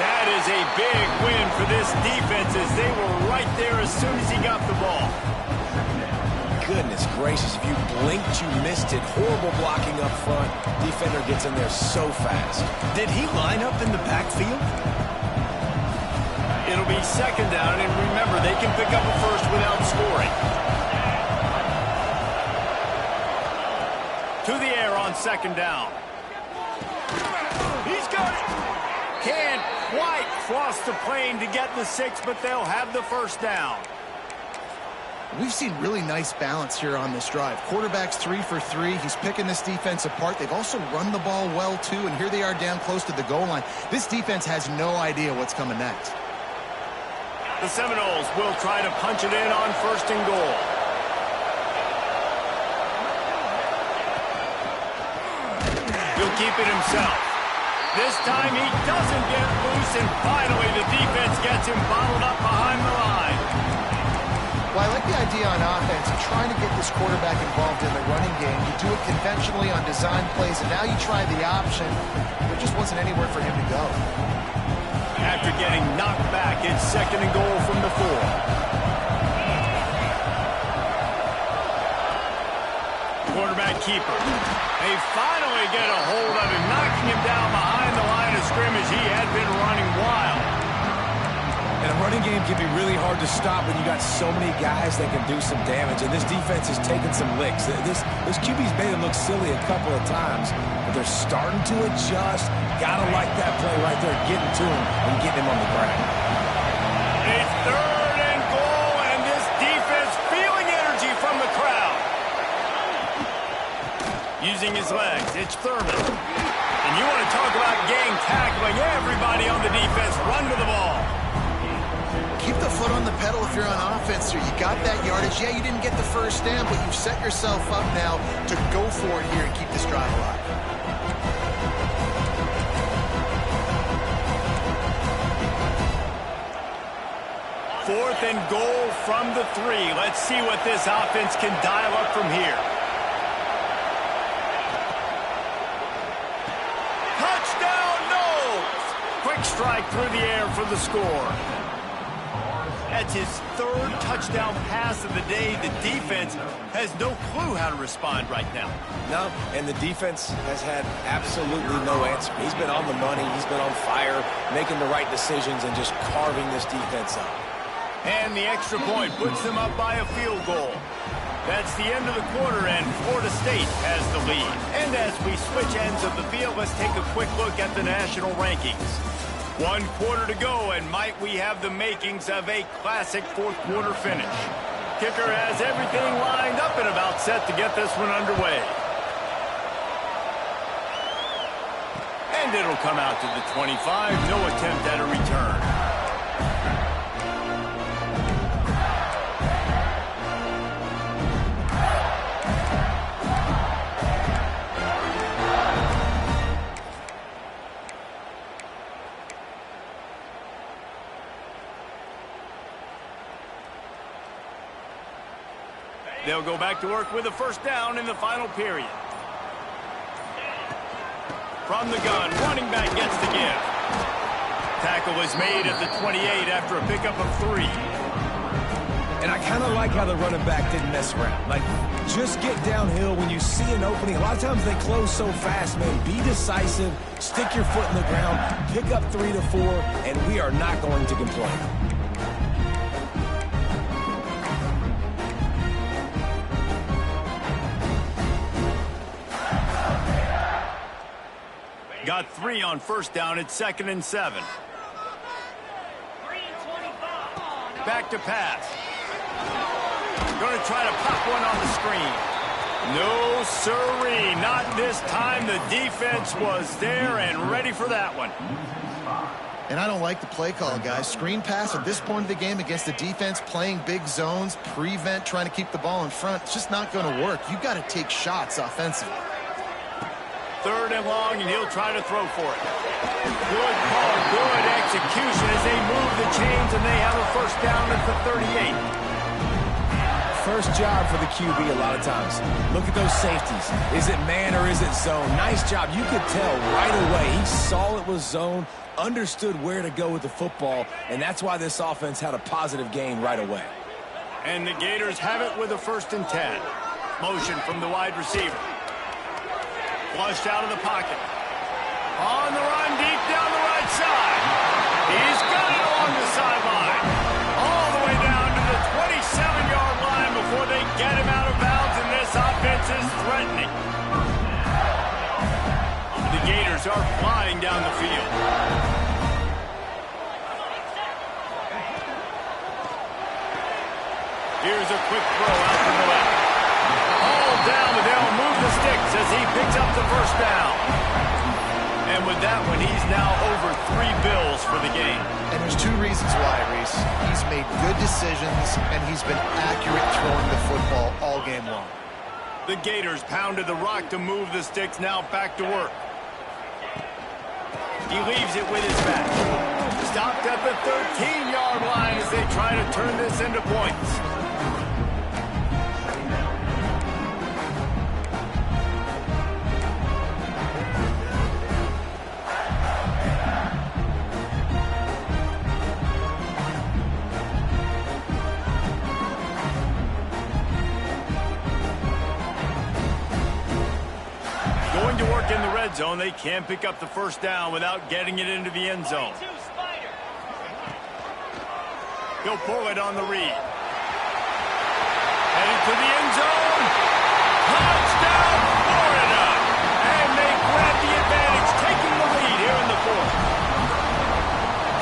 That is a big win for this defense as they were right there as soon as he got the ball. Goodness gracious, if you blinked, you missed it. Horrible blocking up front. Defender gets in there so fast. Did he line up in the backfield? It'll be second down, and remember, they can pick up a first without scoring. To the air on second down. He's got it. Can't quite cross the plane to get the 6, but they'll have the first down. We've seen really nice balance here on this drive. Quarterback's 3 for 3. He's picking this defense apart. They've also run the ball well, too, and here they are down close to the goal line. This defense has no idea what's coming next. The Seminoles will try to punch it in on first and goal. He'll keep it himself. This time he doesn't get loose, and finally the defense gets him bottled up behind the line. Well, I like the idea on offense of trying to get this quarterback involved in the running game. You do it conventionally on design plays, and now you try the option. There just wasn't anywhere for him to go. After getting knocked back, it's second and goal from the 4. Quarterback keeper. They finally get a hold of him, knocking him down behind the line of scrimmage. He had been running wild. And a running game can be really hard to stop when you got so many guys that can do some damage. And this defense is taking some licks. This QB's made them look silly a couple of times, but they're starting to adjust. Gotta like that play right there, getting to him and getting him on the ground. It's third and goal, and this defense feeling energy from the crowd. Using his legs, it's Thurman. And you want to talk about gang tackling. Everybody on the defense run to the ball. Keep the foot on the pedal if you're on offense here. You got that yardage. Yeah, you didn't get the first down, but you've set yourself up now to go for it here and keep this drive alive. Fourth and goal from the 3. Let's see what this offense can dial up from here. Touchdown, Noles! Quick strike through the air for the score. That's his 3rd touchdown pass of the day. The defense has no clue how to respond right now. No, and the defense has had absolutely no answer. He's been on the money. He's been on fire, making the right decisions and just carving this defense up. And the extra point puts them up by a field goal. That's the end of the quarter, and Florida State has the lead. And as we switch ends of the field, let's take a quick look at the national rankings. 1 quarter to go, and might we have the makings of a classic 4th quarter finish. Kicker has everything lined up and about set to get this one underway. And it'll come out to the 25. No attempt at a return. They'll go back to work with a first down in the final period. From the gun, running back gets the give. Tackle is made at the 28 after a pickup of 3. And I kind of like how the running back didn't mess around. Like, just get downhill when you see an opening. A lot of times they close so fast, man. Be decisive, stick your foot in the ground, pick up 3 to 4, and we are not going to complain. Got 3 on first down. It's 2nd and 7. Back to pass. Going to try to pop one on the screen. No siree, not this time. The defense was there and ready for that one. And I don't like the play call, guys. Screen pass at this point of the game against the defense playing big zones, prevent, trying to keep the ball in front. It's just not going to work. You've got to take shots offensively. 3rd and long, and he'll try to throw for it. Good call, good execution as they move the chains, and they have a first down at the 38. first job for the QB a lot of times. Look at those safeties. Is it man or is it zone? Nice job. You could tell right away. He saw it was zone, understood where to go with the football, and that's why this offense had a positive gain right away. And the Gators have it with a 1st and 10. Motion from the wide receiver. Flushed out of the pocket. On the run, deep down the right side. He's got it along the sideline. All the way down to the 27-yard line before they get him out of bounds, and this offense is threatening. The Gators are flying down the field. Here's a quick throw out to the left. All down, but they'll move the sticks as he picks up the 1st down. And with that one, he's now over 3 bills for the game. And there's 2 reasons why, Reese. He's made good decisions, and he's been accurate throwing the football all game long. The Gators pounded the rock to move the sticks, now back to work. He leaves it with his back. Stopped at the 13-yard line as they try to turn this into points. Going to work in the red zone. They can't pick up the 1st down without getting it into the end zone. He'll pull it on the read. Headed to the end zone. Touchdown, Florida! And they grab the advantage, taking the lead here in the 4th.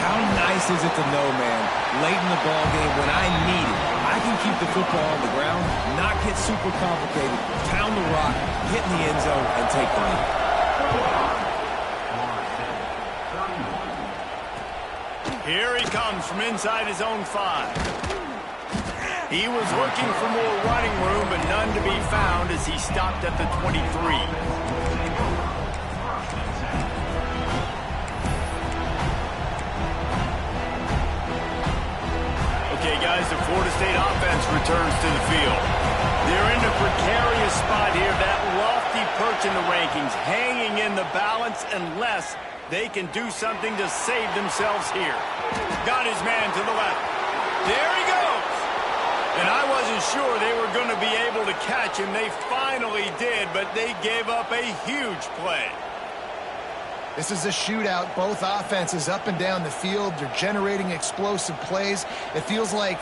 How nice is it to know, man, late in the ball game when I need it, I can keep the football on the ground, not get super complicated, pound the rock, get in the end zone, and take the lead. Here he comes from inside his own 5. He was looking for more running room, but none to be found as he stopped at the 23. Okay, guys, the Florida State offense returns to the field. They're in a precarious spot here, that lofty perch in the rankings, hanging in the balance unless they can do something to save themselves here. Got his man to the left. There he goes. And I wasn't sure they were going to be able to catch him. They finally did, but they gave up a huge play. This is a shootout. Both offenses up and down the field. They're generating explosive plays. It feels like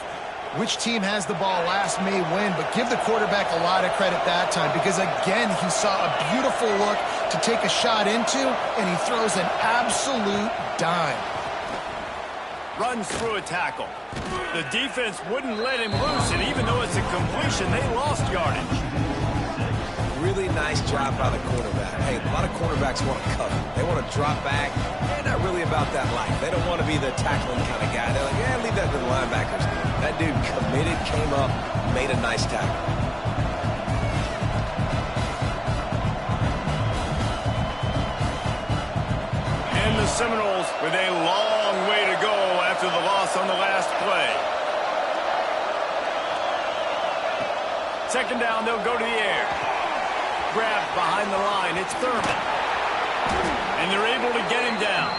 which team has the ball last may win, but give the quarterback a lot of credit that time because, again, he saw a beautiful look to take a shot into, and he throws an absolute dime. Runs through a tackle. The defense wouldn't let him loose, and even though it's a completion, they lost yardage. Really nice job by the quarterback. Hey, a lot of quarterbacks want to cover. They want to drop back. They're not really about that life. They don't want to be the tackling kind of guy. They're like, yeah, leave that to the linebackers. That dude committed, came up, made a nice tackle. And the Seminoles with a long way to go after the loss on the last play. 2nd down, they'll go to the air. Grabbed behind the line. It's Thurman. And they're able to get him down.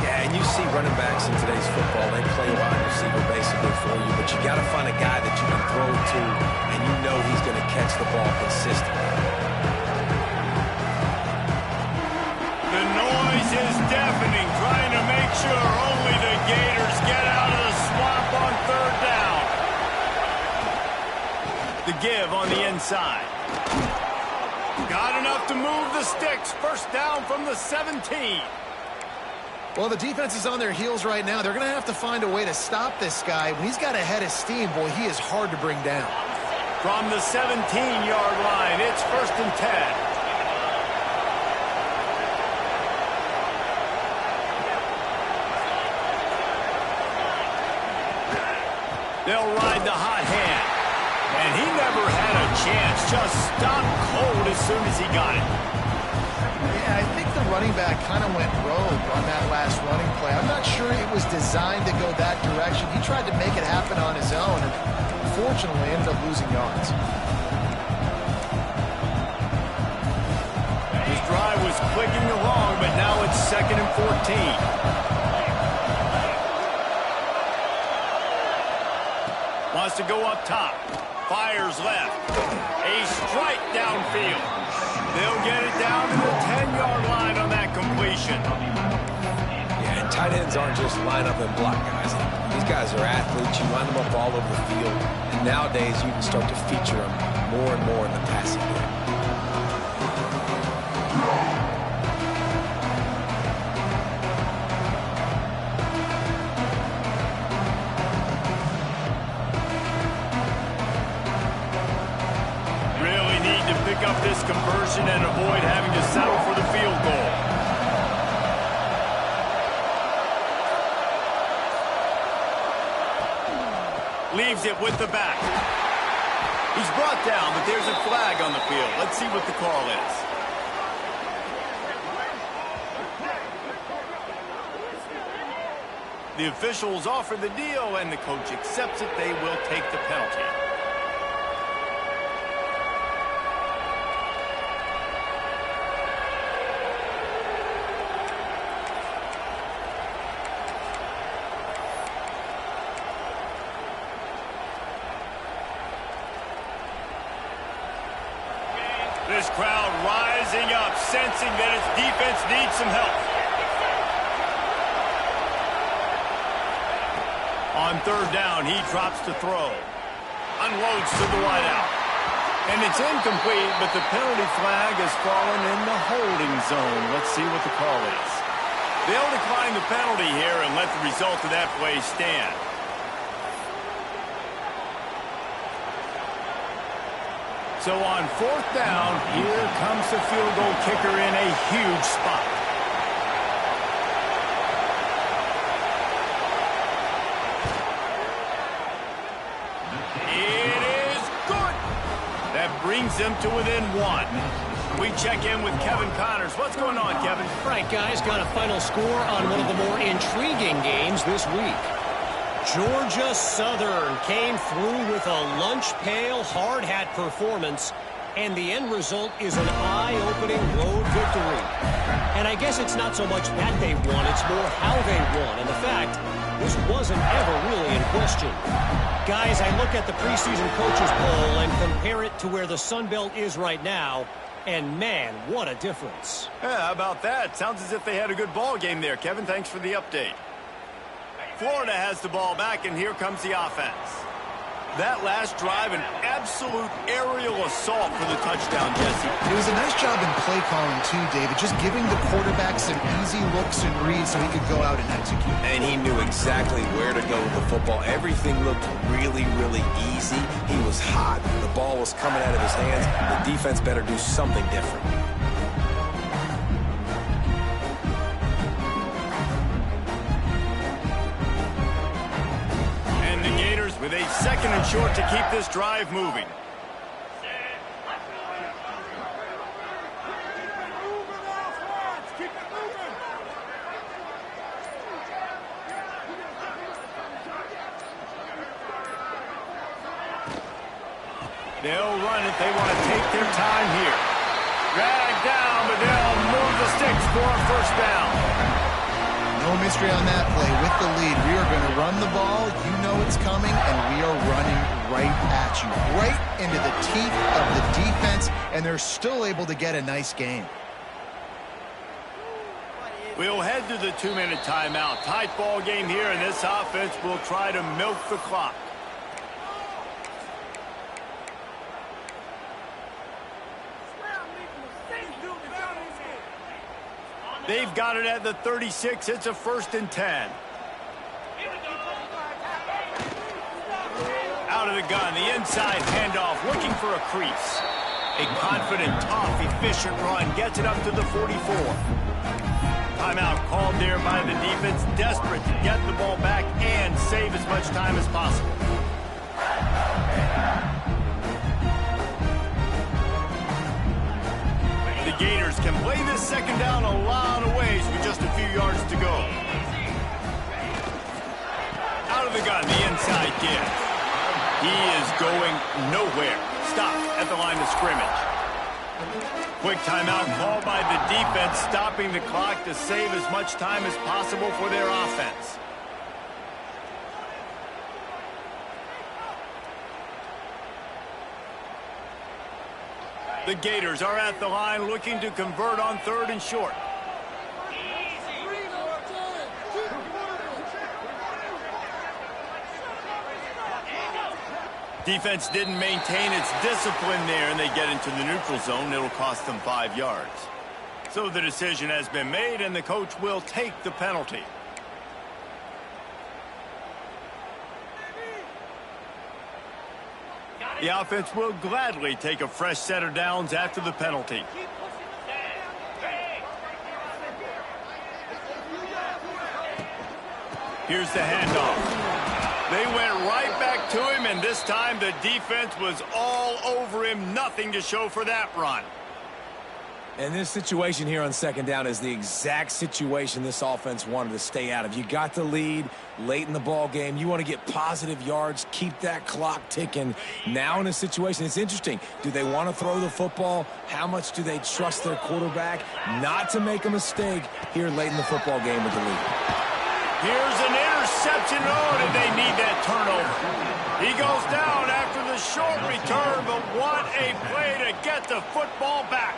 Yeah, and you see running backs in today's football, they play wide receiver basically for you, but you got to find a guy that you can throw to, and you know he's going to catch the ball consistently. The noise is deafening, trying to make sure only the Gators get out of the swamp on 3rd down. The give on the inside. Got enough to move the sticks. 1st down from the 17. Well, the defense is on their heels right now. They're going to have to find a way to stop this guy. When he's got a head of steam, boy, he is hard to bring down. From the 17-yard line, it's 1st and 10. They'll ride the hot hand. And he never had a chance. Just stopped cold as soon as he got it. Yeah, I think the running back kind of went rogue on that last running play. I'm not sure it was designed to go that direction. He tried to make it happen on his own, and unfortunately ended up losing yards. His drive was clicking along, but now it's 2nd and 14. Wants to go up top. Fires left. A strike downfield. They'll get it down to the 10-yard line on that completion. Yeah, and tight ends aren't just line up and block guys. These guys are athletes. You line them up all over the field. And nowadays, you can start to feature them more and more in the passing game. Up this conversion and avoid having to settle for the field goal. Leaves it with the back. He's brought down, but there's a flag on the field. Let's see what the call is. The officials offer the deal, and the coach accepts it. They will take the penalty. This crowd rising up, sensing that its defense needs some help. On 3rd down, he drops to throw. Unloads to the wideout. And it's incomplete, but the penalty flag has fallen in the holding zone. Let's see what the call is. They'll decline the penalty here and let the result of that play stand. So on 4th down, here comes the field goal kicker in a huge spot. It is good. That brings them to within 1. We check in with Kevin Connors. What's going on, Kevin? Right, guys, got a final score on one of the more intriguing games this week. Georgia Southern came through with a lunch pail hard hat performance, and the end result is an eye-opening road victory. And I guess it's not so much that they won, it's more how they won. And the fact, this wasn't ever really in question. Guys, I look at the preseason coaches poll and compare it to where the Sun Belt is right now, and man, what a difference. Yeah, how about that? Sounds as if they had a good ball game there. Kevin, thanks for the update. Florida has the ball back, and here comes the offense. That last drive, an absolute aerial assault for the touchdown, Jesse. It was a nice job in play calling, too, David, just giving the quarterback some easy looks and reads so he could go out and execute. And he knew exactly where to go with the football. Everything looked really, really easy. He was hot. The ball was coming out of his hands. The defense better do something different. With a 2nd and short to keep this drive moving. They'll run it. They want to take their time here. Drag down, but they'll move the sticks for a 1st down. No mystery on that play. With the lead, we are going to run the ball. You know it's coming, and we are running right at you, right into the teeth of the defense, and they're still able to get a nice game. We'll head to the 2-minute timeout. Tight ball game here, and this offense will try to milk the clock. They've got it at the 36. It's a 1st and 10. Out of the gun, the inside handoff, looking for a crease. A confident, tough, efficient run gets it up to the 44. Timeout called there by the defense, desperate to get the ball back and save as much time as possible. The Gators can play this second down a lot of ways with just a few yards to go. Out of the gun, the inside give. He is going nowhere. Stop at the line of scrimmage. Quick timeout called by the defense, stopping the clock to save as much time as possible for their offense. The Gators are at the line looking to convert on 3rd and short. Defense didn't maintain its discipline there, and they get into the neutral zone. It'll cost them 5 yards. So the decision has been made, and the coach will take the penalty. The offense will gladly take a fresh set of downs after the penalty. Here's the handoff. They went right back to him, and this time the defense was all over him. Nothing to show for that run. And this situation here on 2nd down is the exact situation this offense wanted to stay out of. You got the lead late in the ball game. You want to get positive yards, keep that clock ticking. Now in a situation, it's interesting. Do they want to throw the football? How much do they trust their quarterback not to make a mistake here late in the football game with the lead? Here's an interception. Oh, did they need that turnover? He goes down after the short return, but what a play to get the football back.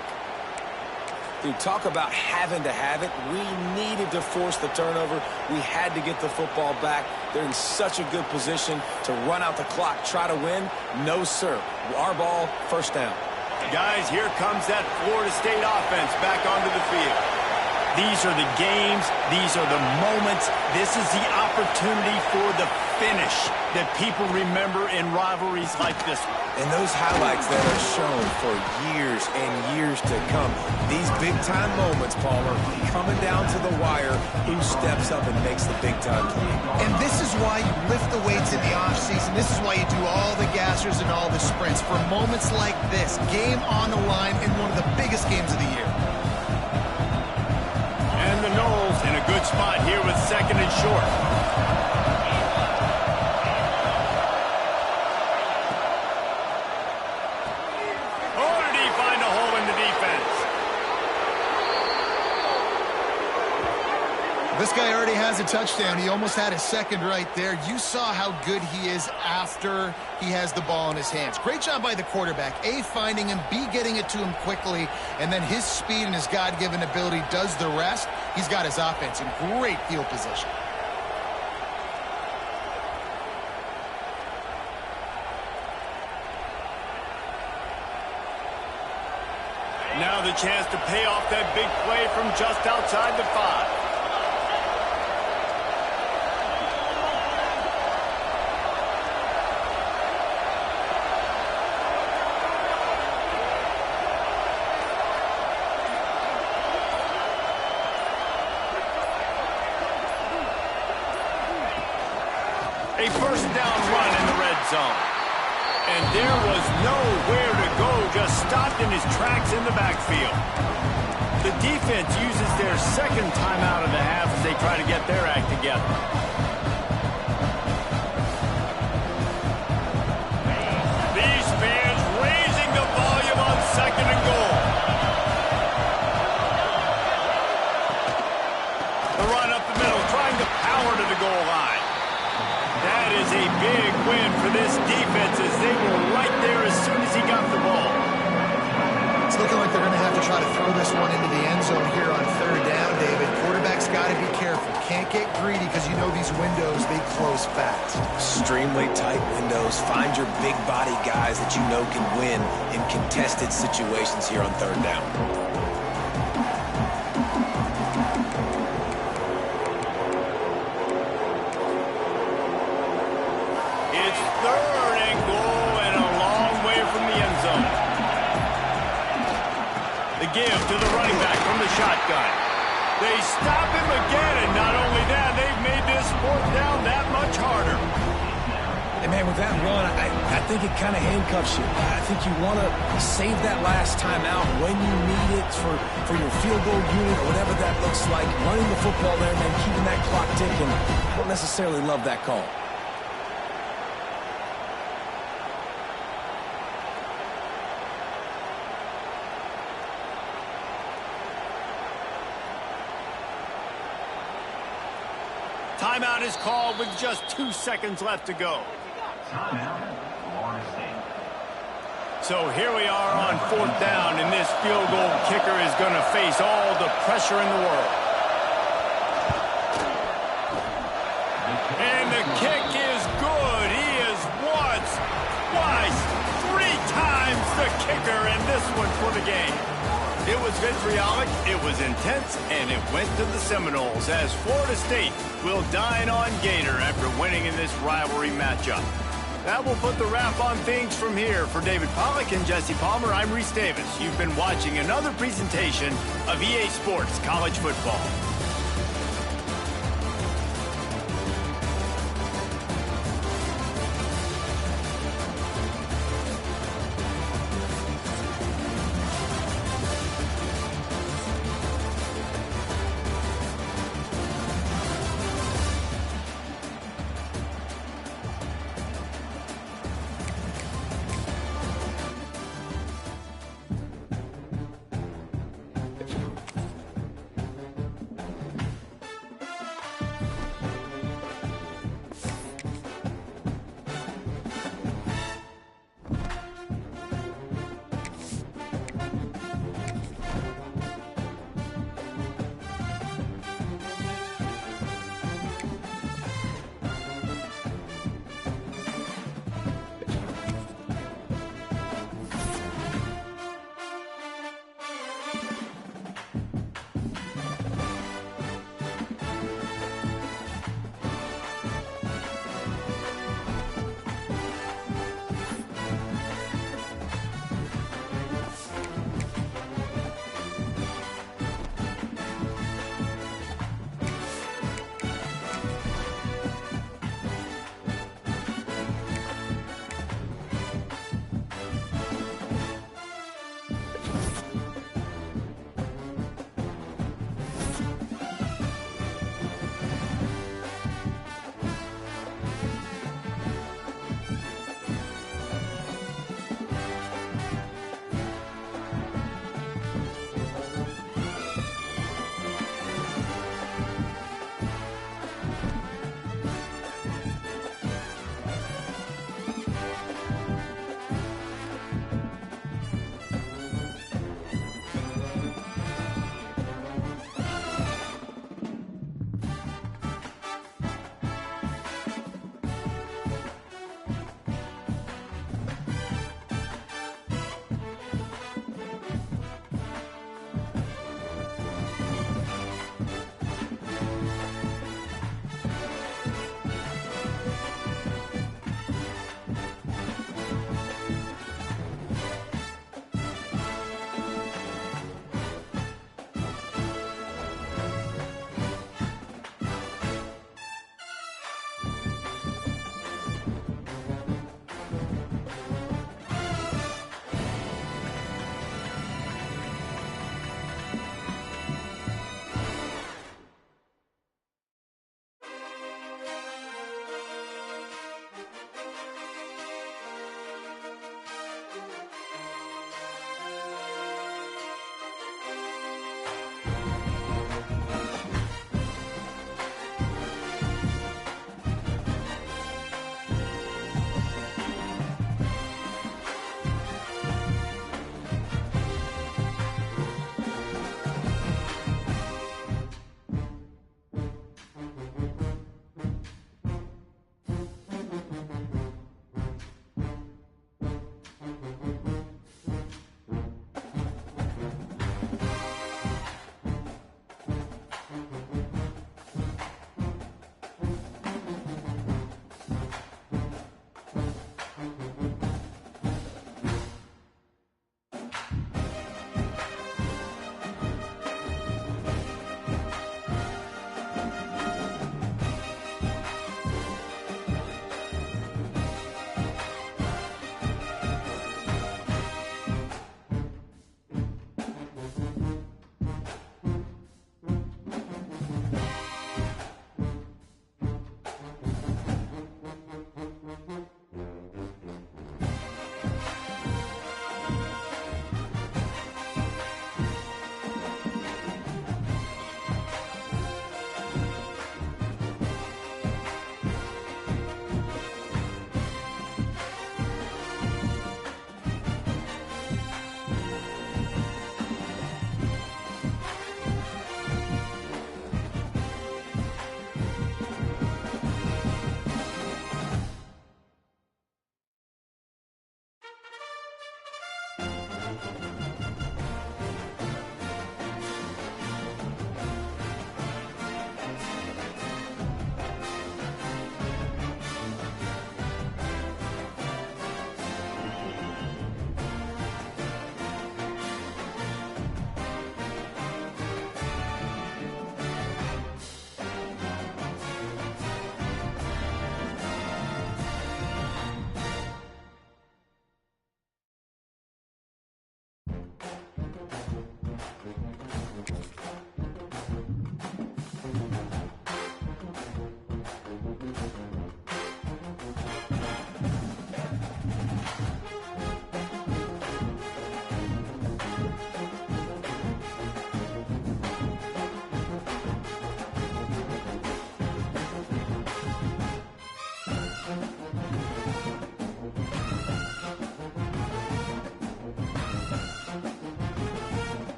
Dude, talk about having to have it. We needed to force the turnover. We had to get the football back. They're in such a good position to run out the clock, try to win. No, sir. Our ball, 1st down. Guys, here comes that Florida State offense back onto the field. These are the games. These are the moments. This is the opportunity for the finish that people remember in rivalries like this one. And those highlights that are shown for years and years to come. These big-time moments, Palmer, coming down to the wire, who steps up and makes the big-time play. And this is why you lift the weights in the offseason. This is why you do all the gassers and all the sprints. For moments like this, game on the line in one of the biggest games of the year. And the Noles in a good spot here with 2nd and short. Oh, did he find a hole in the defense? This guy already has a touchdown. He almost had a 2nd right there. You saw how good he is after he has the ball in his hands. Great job by the quarterback. A, finding him, B, getting it to him quickly, and then his speed and his God-given ability does the rest. He's got his offense in great field position. Now the chance to pay off that big play from just outside the 5. A 1st down run in the red zone. And there was nowhere to go, just stopped in his tracks in the backfield. The defense uses their 2nd timeout of the half as they try to get their act together. These fans raising the volume on 2nd and goal. The run up the middle, trying to power to the goal line. That is a big win for this defense as they were right there as soon as he got the ball. It's looking like they're going to have to try to throw this one into the end zone here on 3rd down, David. Quarterback's got to be careful. Can't get greedy because you know these windows, they close fast. Extremely tight windows. Find your big body guys that you know can win in contested situations here on 3rd down. It's 3rd and goal and a long way from the end zone. The give to the running back from the shotgun. They stop him again, and not only that, they've made this 4th down that much harder. And, man, with that run, I think it kind of handcuffs you. I think you want to save that last time out when you need it for your field goal unit or whatever that looks like. Running the football there, man, keeping that clock ticking. I don't necessarily love that call. Timeout is called with just 2 seconds left to go. Timeout, Florida State. So here we are on 4th down, and this field goal kicker is going to face all the pressure in the world. And the kick is good. He is once, twice, 3 times the kicker, and this one for the game. It was vitriolic, it was intense, and it went to the Seminoles as Florida State will dine on Gator after winning in this rivalry matchup. That will put the wrap on things from here. For David Pollack and Jesse Palmer, I'm Reese Davis. You've been watching another presentation of EA Sports College Football.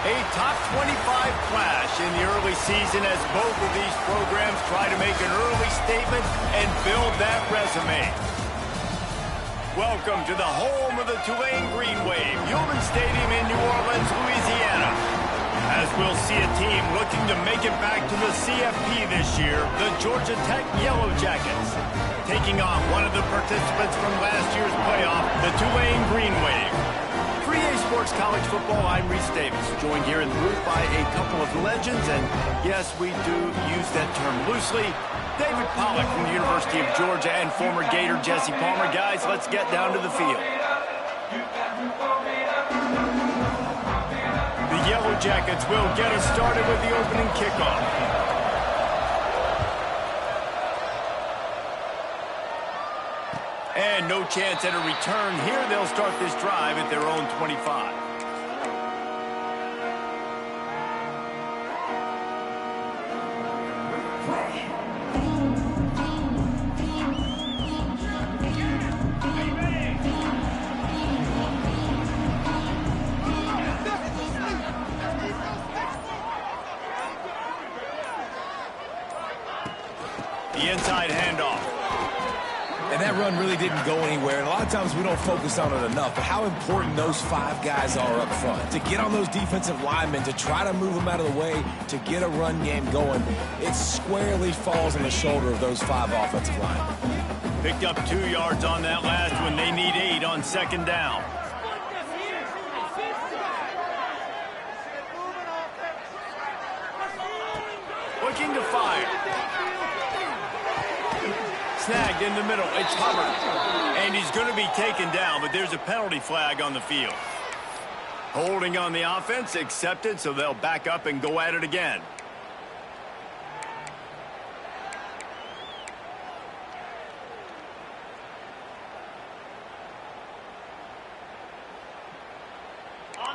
A top 25 clash in the early season as both of these programs try to make an early statement and build that resume. Welcome to the home of the Tulane Green Wave, Yulman Stadium in New Orleans, Louisiana. As we'll see a team looking to make it back to the CFP this year, the Georgia Tech Yellow Jackets, taking on one of the participants from last year's playoff, the Tulane Green Wave. For EA Sports College Football, I'm Reese Davis, joined here in the booth by a couple of legends, and yes, we do use that term loosely. David Pollack from the University of Georgia and former Gator Jesse Palmer. Guys, let's get down to the field. The Yellow Jackets will get us started with the opening kickoff. And no chance at a return here. They'll start this drive at their own 25. The inside handoff. And that run really didn't go anywhere. And a lot of times we don't focus on it enough. But how important those five guys are up front. To get on those defensive linemen, to try to move them out of the way, to get a run game going, it squarely falls on the shoulder of those five offensive linemen. Picked up 2 yards on that last one. They need 8 on second down. Looking to fire. Snagged in the middle. It's Hubbard. And he's going to be taken down, but there's a penalty flag on the field. Holding on the offense, accepted, so they'll back up and go at it again.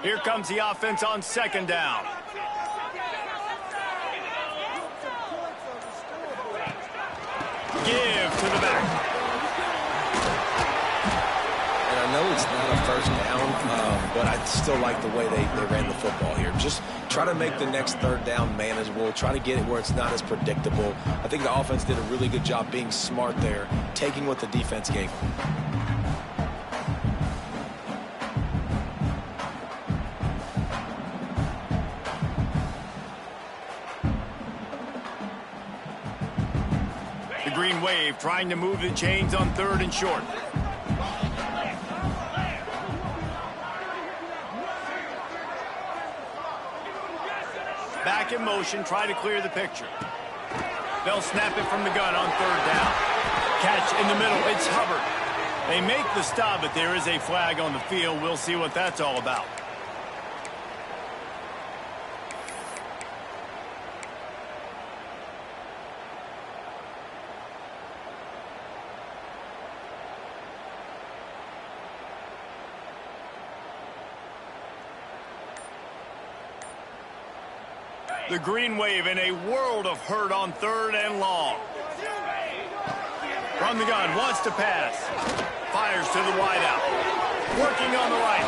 Here comes the offense on second down. Give to the back. And I know it's not a first down, but I still like the way they ran the football here. Just try to make the next third down manageable. Try to get it where it's not as predictable. I think the offense did a really good job being smart there, taking what the defense gave them. The Green Wave trying to move the chains on 3rd and short. Back in motion, try to clear the picture. They'll snap it from the gun on 3rd down. Catch in the middle, it's Hubbard. They make the stop, but there is a flag on the field. We'll see what that's all about. The Green Wave in a world of hurt on 3rd and long. From the gun, wants to pass. Fires to the wideout. Working on the right.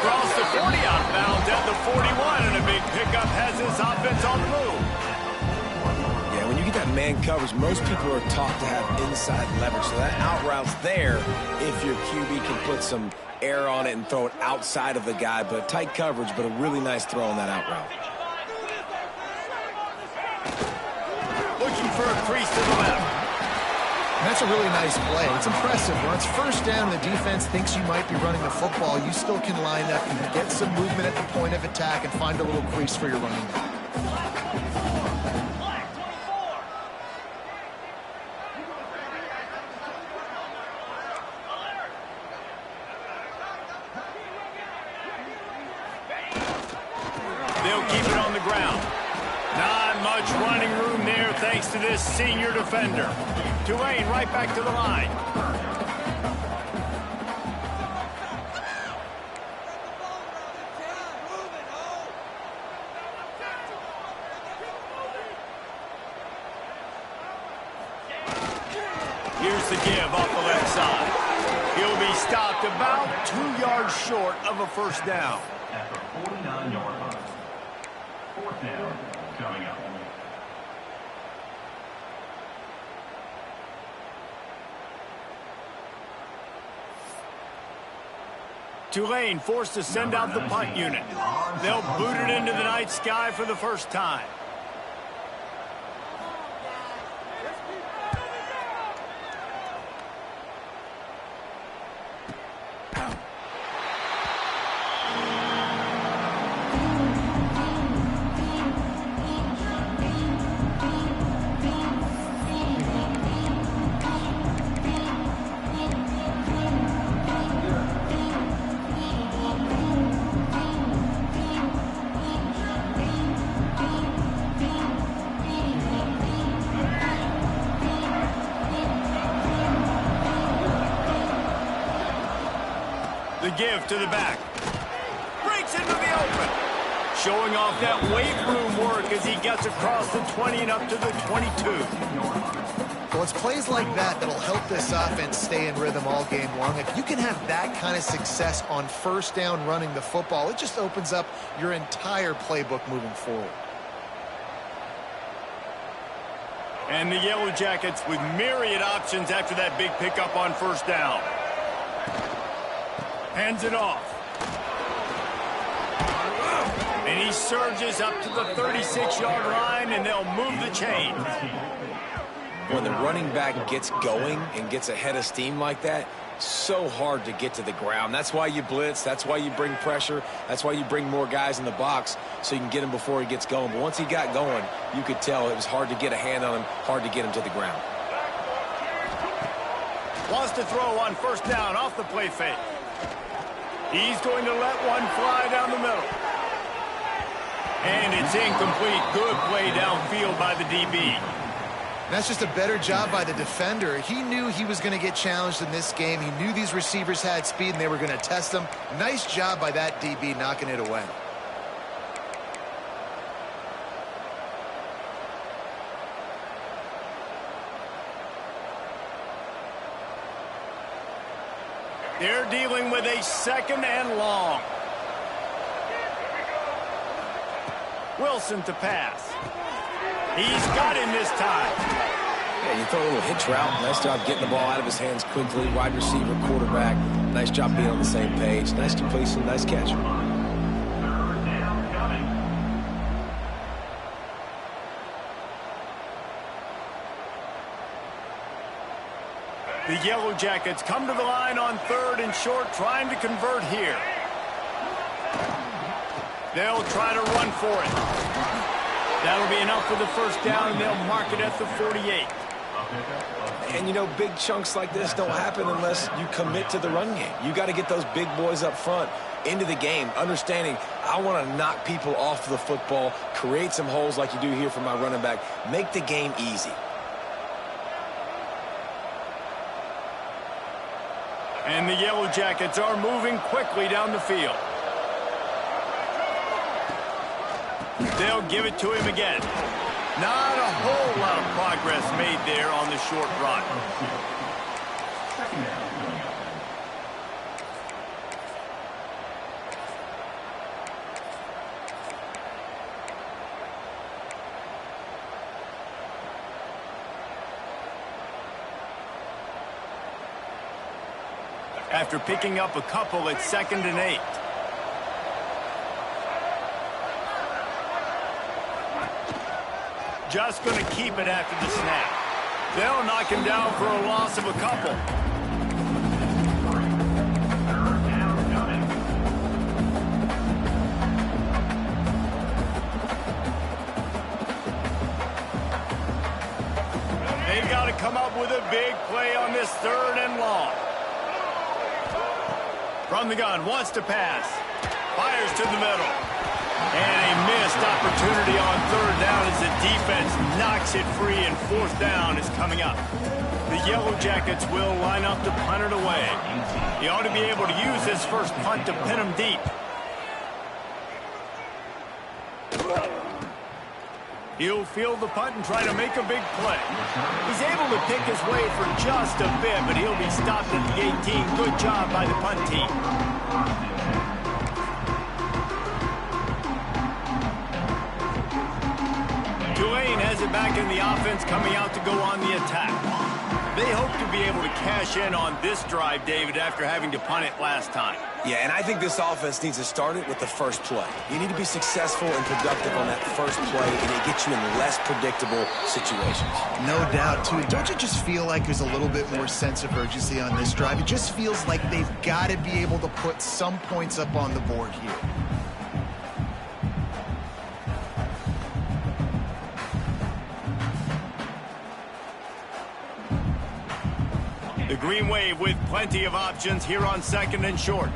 Across the 40, outbound at the 41, and a big pickup has his offense on the move. Yeah, when you get that man coverage, most people are taught to have inside leverage. So that out route's there if your QB can put some air on it and throw it outside of the guy. But tight coverage, but a really nice throw on that out route. Looking for a crease to the left. And that's a really nice play. It's impressive. When it's 1st down and the defense thinks you might be running the football, you still can line up and get some movement at the point of attack and find a little crease for your running back. They'll keep it on the ground. Not much running room there thanks to this senior defender. Tulane right back to the line. Here's the give off the left side. He'll be stopped about 2 yards short of a 1st down. After 49-yard run. 4th down coming up. Tulane forced to send out the punt unit. They'll boot it into the night sky for the first time. The give to the back. Breaks into the open. Showing off that weight room work as he gets across the 20 and up to the 22. Well, it's plays like that that'll help this offense stay in rhythm all game long. If you can have that kind of success on 1st down running the football, it just opens up your entire playbook moving forward. And the Yellow Jackets with myriad options after that big pickup on 1st down. Hands it off. And he surges up to the 36-yard line, and they'll move the chain. When the running back gets going and gets ahead of steam like that, so hard to get to the ground. That's why you blitz. That's why you bring pressure. That's why you bring more guys in the box so you can get him before he gets going. But once he got going, you could tell it was hard to get a hand on him, hard to get him to the ground. Wants to throw on 1st down off the play fake. He's going to let one fly down the middle. And it's incomplete. Good play downfield by the DB. That's just a better job by the defender. He knew he was going to get challenged in this game. He knew these receivers had speed and they were going to test him. Nice job by that DB knocking it away. They're dealing with a 2nd and long. Wilson to pass. He's got him this time. Yeah, you throw a little hitch route. Nice job getting the ball out of his hands quickly. Wide receiver, quarterback. Nice job being on the same page. Nice completion, nice catch. The Yellow Jackets come to the line on 3rd and short, trying to convert here. They'll try to run for it. That'll be enough for the first down, and they'll mark it at the 48. And, you know, big chunks like this don't happen unless you commit to the run game. You got to get those big boys up front into the game, understanding I want to knock people off the football, create some holes like you do here for my running back, make the game easy. And the Yellow Jackets are moving quickly down the field. They'll give it to him again. Not a whole lot of progress made there on the short run. After picking up a couple, it's 2nd and 8. Just going to keep it after the snap. They'll knock him down for a loss of a couple. They've got to come up with a big play on this 3rd and long. From the gun, wants to pass. Fires to the middle. And a missed opportunity on 3rd down as the defense knocks it free, and 4th down is coming up. The Yellow Jackets will line up to punt it away. He ought to be able to use this first punt to pin him deep. He'll field the punt and try to make a big play. He's able to pick his way for just a bit, but he'll be stopped at the 18. Good job by the punt team. Tulane has it back in the offense, coming out to go on the attack. They hope to be able to cash in on this drive, David, after having to punt it last time. Yeah, and I think this offense needs to start it with the first play. You need to be successful and productive on that first play, and it gets you in less predictable situations. No doubt, too. Don't you just feel like there's a little bit more sense of urgency on this drive? It just feels like they've got to be able to put some points up on the board here. The Green Wave with plenty of options here on 2nd and short.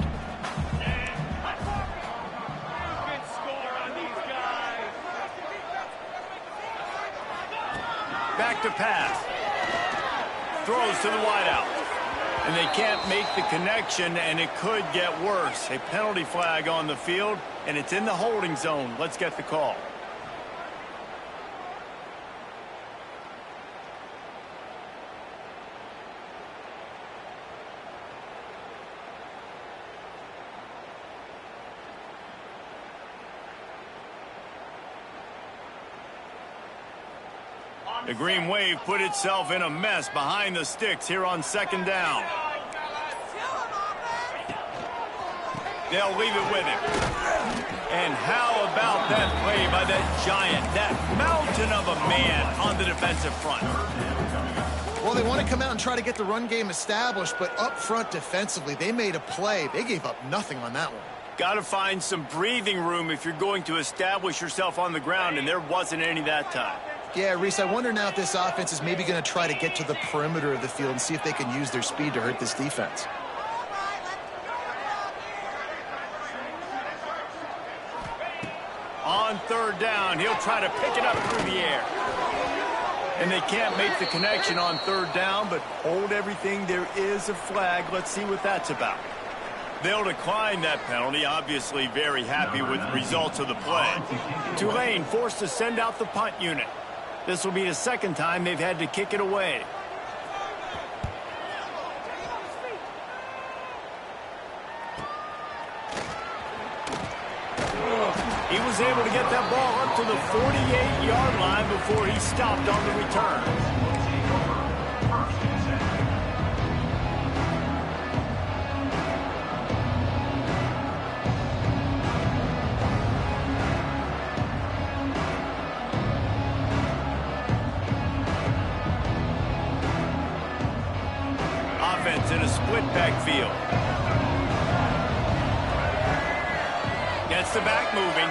Back to pass. Throws to the wideout. And they can't make the connection, and it could get worse. A penalty flag on the field, and it's in the holding zone. Let's get the call. The Green Wave put itself in a mess behind the sticks here on 2nd down. They'll leave it with him. And how about that play by that giant, that mountain of a man on the defensive front? Well, they want to come out and try to get the run game established, but up front defensively, they made a play. They gave up nothing on that one. Got to find some breathing room if you're going to establish yourself on the ground, and there wasn't any that time. Yeah, Reese, I wonder now if this offense is maybe going to try to get to the perimeter of the field and see if they can use their speed to hurt this defense. On 3rd down, he'll try to pick it up through the air. And they can't make the connection on 3rd down, but hold everything. There is a flag. Let's see what that's about. They'll decline that penalty, obviously very happy with the results of the play. Tulane forced to send out the punt unit. This will be the 2nd time they've had to kick it away. He was able to get that ball up to the 48-yard line before he stopped on the return. Offense in a split backfield. Gets the back moving.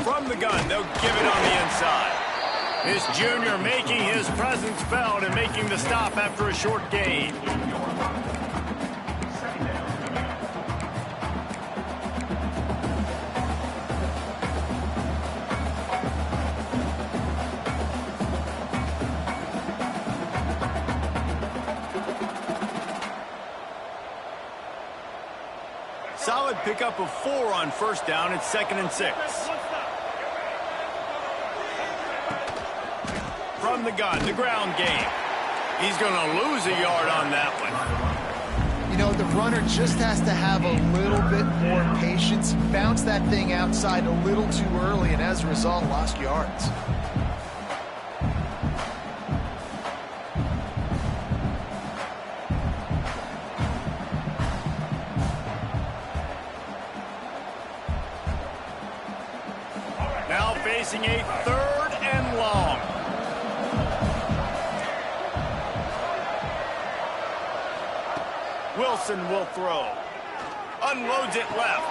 From the gun, they'll give it on the inside. This junior making his presence felt and making the stop after a short gain. Solid pickup of 4 on first down. It's 2nd and 6. From the gun, the ground game. He's going to lose a yard on that one. You know, the runner just has to have a little bit more patience. He bounced that thing outside a little too early, and as a result, lost yards. Now facing a 3rd and long. Wilson will throw. Unloads it left.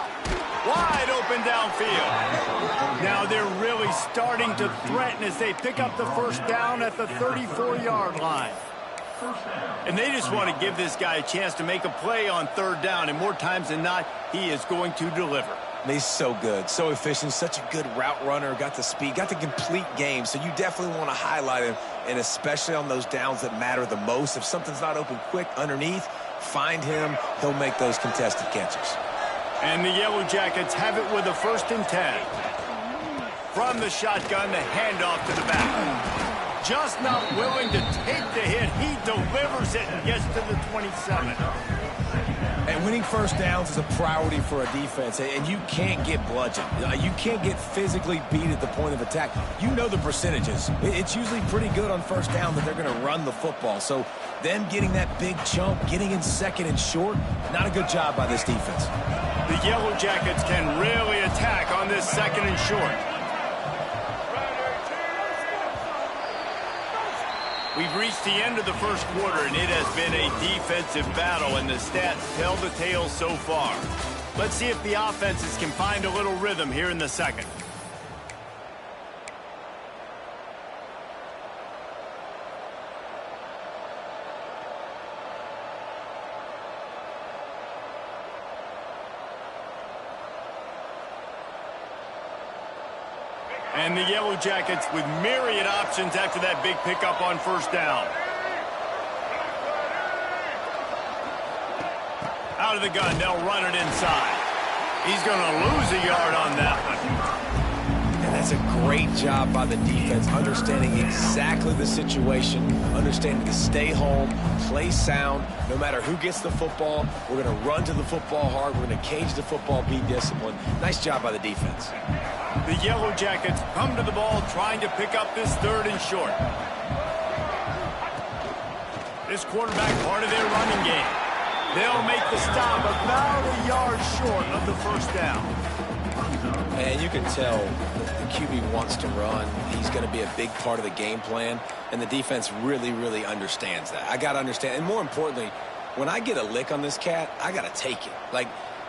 Wide open downfield. Now they're really starting to threaten as they pick up the first down at the 34-yard line. And they just want to give this guy a chance to make a play on 3rd down, and more times than not, he is going to deliver. He's so good, so efficient, such a good route runner, got the speed, got the complete game, so you definitely want to highlight him, and especially on those downs that matter the most. If something's not open quick underneath, find him, he'll make those contested catches. And the Yellow Jackets have it with a 1st and 10. From the shotgun, the handoff to the back. Just not willing to take the hit. He delivers it and gets to the 27. And winning first downs is a priority for a defense, and you can't get bludgeoned. You can't get physically beat at the point of attack. You know the percentages. It's usually pretty good on first down that they're going to run the football. So them getting that big chunk, getting in 2nd and short, not a good job by this defense. The Yellow Jackets can really attack on this 2nd and short. We've reached the end of the first quarter, and it has been a defensive battle, and the stats tell the tale so far. Let's see if the offenses can find a little rhythm here in the second. And the Yellow Jackets with myriad options after that big pickup on first down. Out of the gun, they'll run it inside. He's going to lose a yard on that one. And that's a great job by the defense, understanding exactly the situation, understanding to stay home, play sound. No matter who gets the football, we're going to run to the football hard. We're going to cage the football, be disciplined. Nice job by the defense. The Yellow Jackets come to the ball trying to pick up this 3rd and short. This quarterback part of their running game. They'll make the stop about a yard short of the first down. And you can tell the QB wants to run. He's going to be a big part of the game plan, and the defense really, really understands that. I got to understand, and more importantly, when I get a lick on this cat, I got to take it. Like,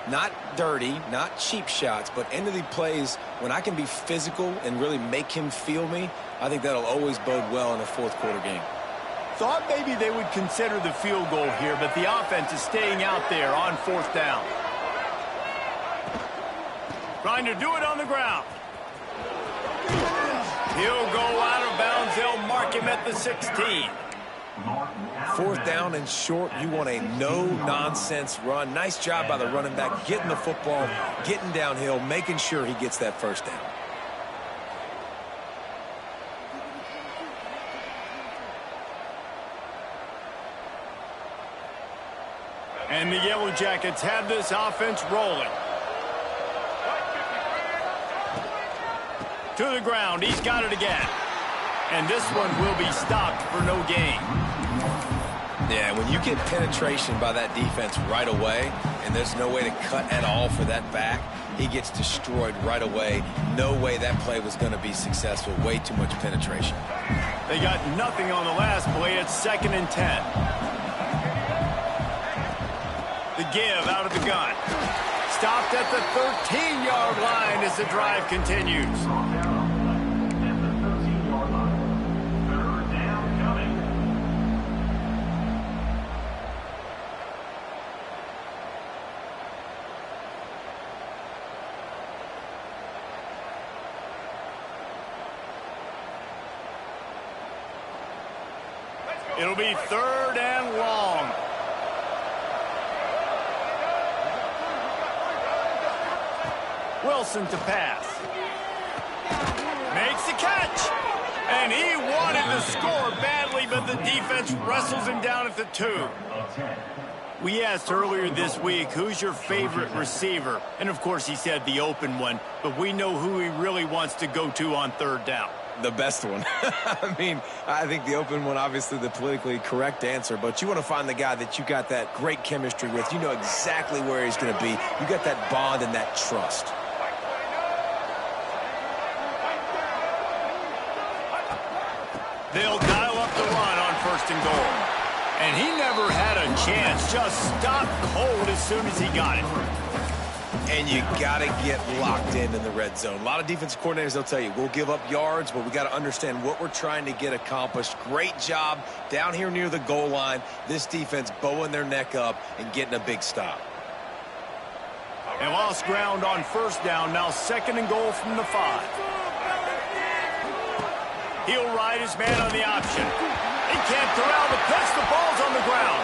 not dirty, not cheap shots, but end of the plays, when I can be physical and really make him feel me, I think that'll always bode well in a 4th quarter game. Thought maybe they would consider the field goal here, but the offense is staying out there on 4th down. Trying to do it on the ground. He'll go out of bounds. They'll mark him at the 16. 4th down and short, you want a no-nonsense run. Nice job by the running back, getting the football, getting downhill, making sure he gets that first down. And the Yellow Jackets have this offense rolling. To the ground. He's got it again. And this one will be stopped for no gain. Yeah, when you get penetration by that defense right away, and there's no way to cut at all for that back, he gets destroyed right away. No way that play was going to be successful. Way too much penetration. They got nothing on the last play. It's 2nd and 10. The give out of the gun. Stopped at the 13-yard line as the drive continues. It'll be 3rd and long. Wilson to pass. Makes the catch. And he wanted to score badly, but the defense wrestles him down at the 2. We asked earlier this week, who's your favorite receiver? And, of course, he said the open one. But we know who he really wants to go to on 3rd down. The best one. I mean, I think the open one, obviously the politically correct answer, but you want to find the guy that you got that great chemistry with. You know exactly where he's going to be. You got that bond and that trust. They'll dial up the run on 1st and goal. And he never had a chance. Just stopped cold as soon as he got it. And you got to get locked in the red zone. A lot of defensive coordinators, they'll tell you, we'll give up yards, but we got to understand what we're trying to get accomplished. Great job down here near the goal line. This defense bowing their neck up and getting a big stop. And lost ground on 1st down. Now 2nd and goal from the 5. He'll ride his man on the option. He can't corral the pitch. The ball's on the ground.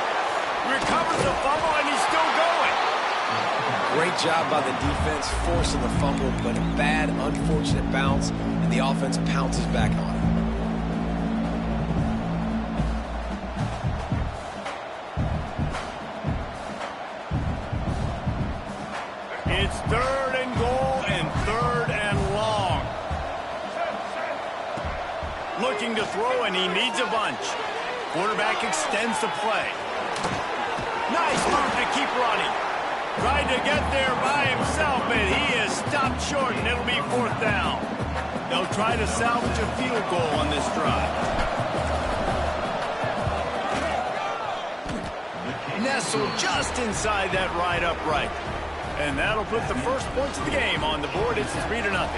Recovers the fumble, and he's still going. Great job by the defense, forcing the fumble, but a bad, unfortunate bounce, and the offense pounces back on it. It's 3rd and goal and 3rd and long. Looking to throw, and he needs a bunch. Quarterback extends the play. Nice move to keep running. Tried to get there by himself, but he is stopped short, and it'll be 4th down. They'll try to salvage a field goal on this drive. Nestled just inside that right upright. And that'll put the first points of the game on the board. It's 3-0.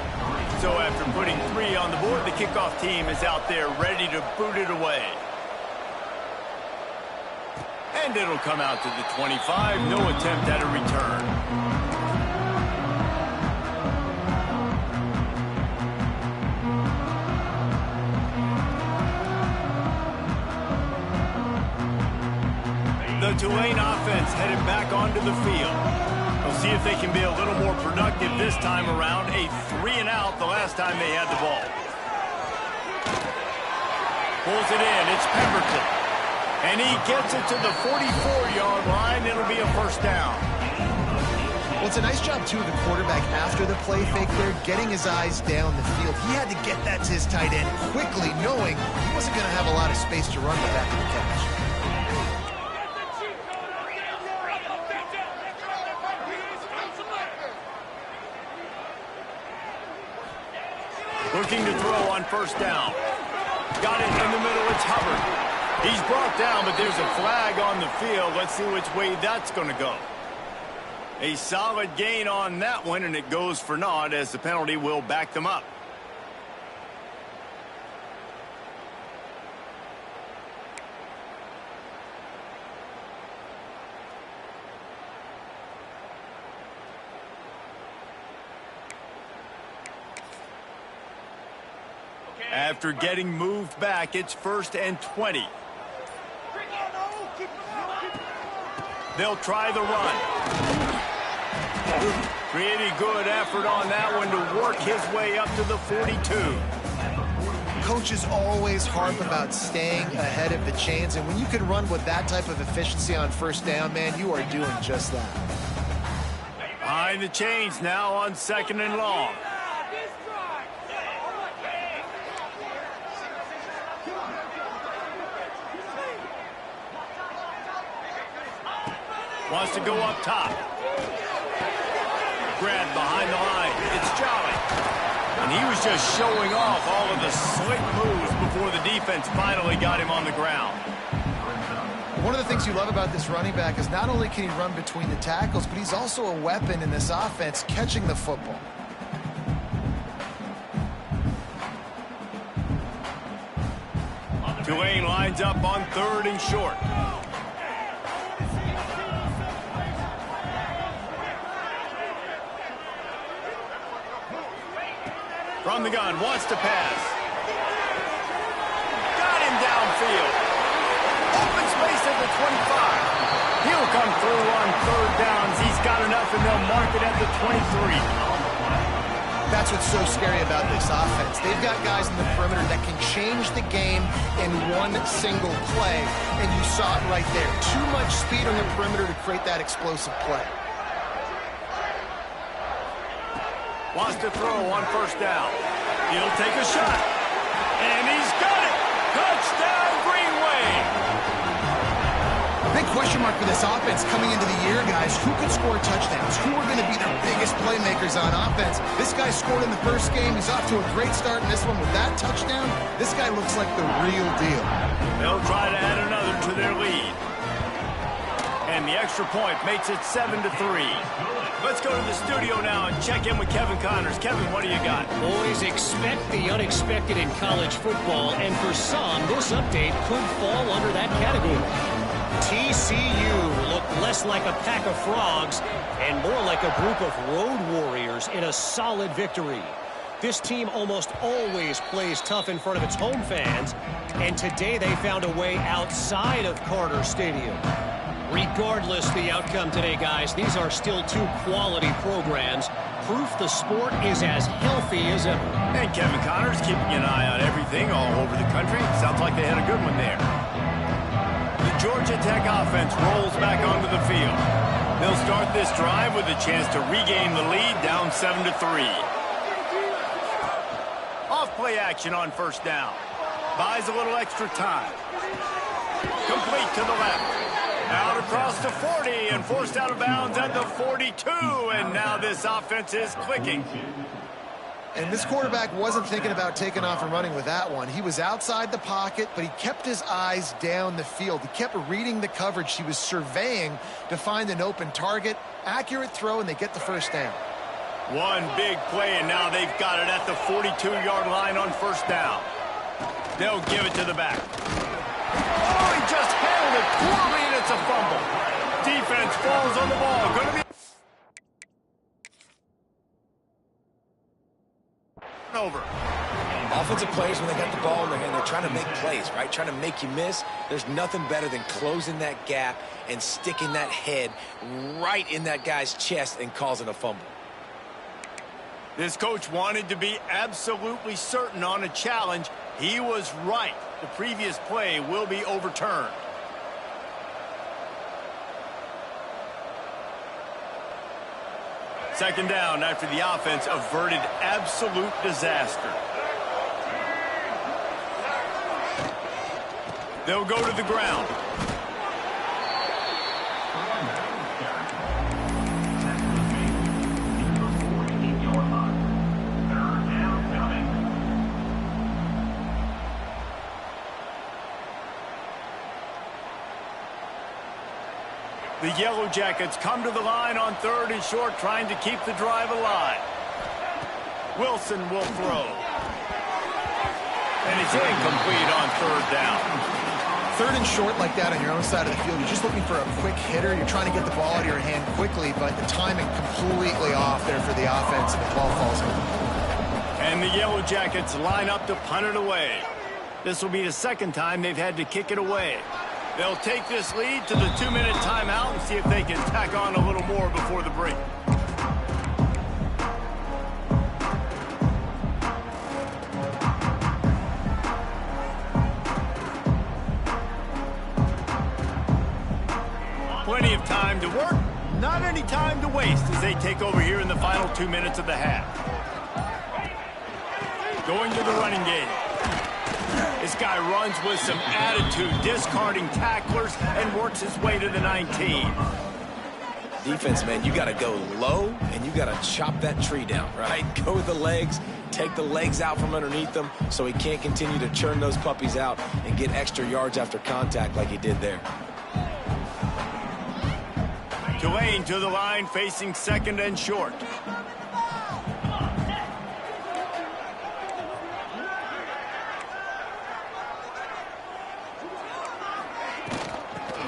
So after putting 3 on the board, the kickoff team is out there ready to boot it away. And it'll come out to the 25. No attempt at a return. The Tulane offense headed back onto the field. We'll see if they can be a little more productive this time around. A 3-and-out the last time they had the ball. Pulls it in. It's Pemberton. And he gets it to the 44-yard line. It'll be a 1st down. Well, it's a nice job, too, of the quarterback after the play fake there, getting his eyes down the field. He had to get that to his tight end quickly, knowing he wasn't going to have a lot of space to run with after the catch. Looking to throw on 1st down. Got it in the middle. It's Hubbard. He's brought down, but there's a flag on the field. Let's see which way that's going to go. A solid gain on that one, and it goes for naught as the penalty will back them up. After getting moved back, it's 1st and 20. They'll try the run. Pretty good effort on that one to work his way up to the 42. Coaches always harp about staying ahead of the chains, and when you can run with that type of efficiency on 1st down, man, you are doing just that. Behind the chains now on 2nd and long. Wants to go up top. Grab behind the line. It's Jolly. And he was just showing off all of the slick moves before the defense finally got him on the ground. One of the things you love about this running back is not only can he run between the tackles, but he's also a weapon in this offense catching the football. Tulane lines up on 3rd and short. From the gun, wants to pass. Got him downfield. Open space at the 25. He'll come through on 3rd downs. He's got enough, and they'll mark it at the 23. That's what's so scary about this offense. They've got guys in the perimeter that can change the game in one single play, and you saw it right there. Too much speed on the perimeter to create that explosive play. Wants to throw on 1st down. He'll take a shot. And he's got it! Touchdown, Greenway! Big question mark for this offense coming into the year, guys. Who could score touchdowns? Who are going to be their biggest playmakers on offense? This guy scored in the first game. He's off to a great start in this one with that touchdown. This guy looks like the real deal. They'll try to add another to their lead. And the extra point makes it 7-3. Let's go to the studio now and check in with Kevin Connors. Kevin, what do you got? Boys, expect the unexpected in college football, and for some, this update could fall under that category. TCU looked less like a pack of frogs and more like a group of road warriors in a solid victory. This team almost always plays tough in front of its home fans, and today they found a way outside of Carter Stadium. Regardless the outcome today, guys, these are still two quality programs. Proof the sport is as healthy as ever. And Kevin Connors keeping an eye on everything all over the country. Sounds like they had a good one there. The Georgia Tech offense rolls back onto the field. They'll start this drive with a chance to regain the lead, down 7-3. Off play action on 1st down. Buys a little extra time. Complete to the left. Out across the 40 and forced out of bounds at the 42. And now this offense is clicking. And this quarterback wasn't thinking about taking off and running with that one. He was outside the pocket, but he kept his eyes down the field. He kept reading the coverage. He was surveying to find an open target. Accurate throw, and they get the 1st down. One big play, and now they've got it at the 42-yard line on 1st down. They'll give it to the back. Oh, he just handled it poorly, and it's a fumble. Defense falls on the ball. Going to be over. Offensive players, when they got the ball in their hand, they're trying to make plays, right? Trying to make you miss. There's nothing better than closing that gap and sticking that head right in that guy's chest and causing a fumble. This coach wanted to be absolutely certain on a challenge. He was right. The previous play will be overturned. Second down after the offense averted absolute disaster. They'll go to the ground. The Yellow Jackets come to the line on 3rd and short, trying to keep the drive alive. Wilson will throw. And it's incomplete on 3rd down. 3rd and short like that on your own side of the field, you're just looking for a quick hitter. You're trying to get the ball out of your hand quickly, but the timing completely off there for the offense, and the ball falls in. And the Yellow Jackets line up to punt it away. This will be the 2nd time they've had to kick it away. They'll take this lead to the 2-minute timeout and see if they can tack on a little more before the break. Plenty of time to work, not any time to waste as they take over here in the final 2 minutes of the half. Going to the running game. This guy runs with some attitude, discarding tacklers, and works his way to the 19. Defense, man, you got to go low, and you got to chop that tree down, right? Go with the legs, take the legs out from underneath them so he can't continue to churn those puppies out and get extra yards after contact like he did there. Tulane to the line, facing second and short.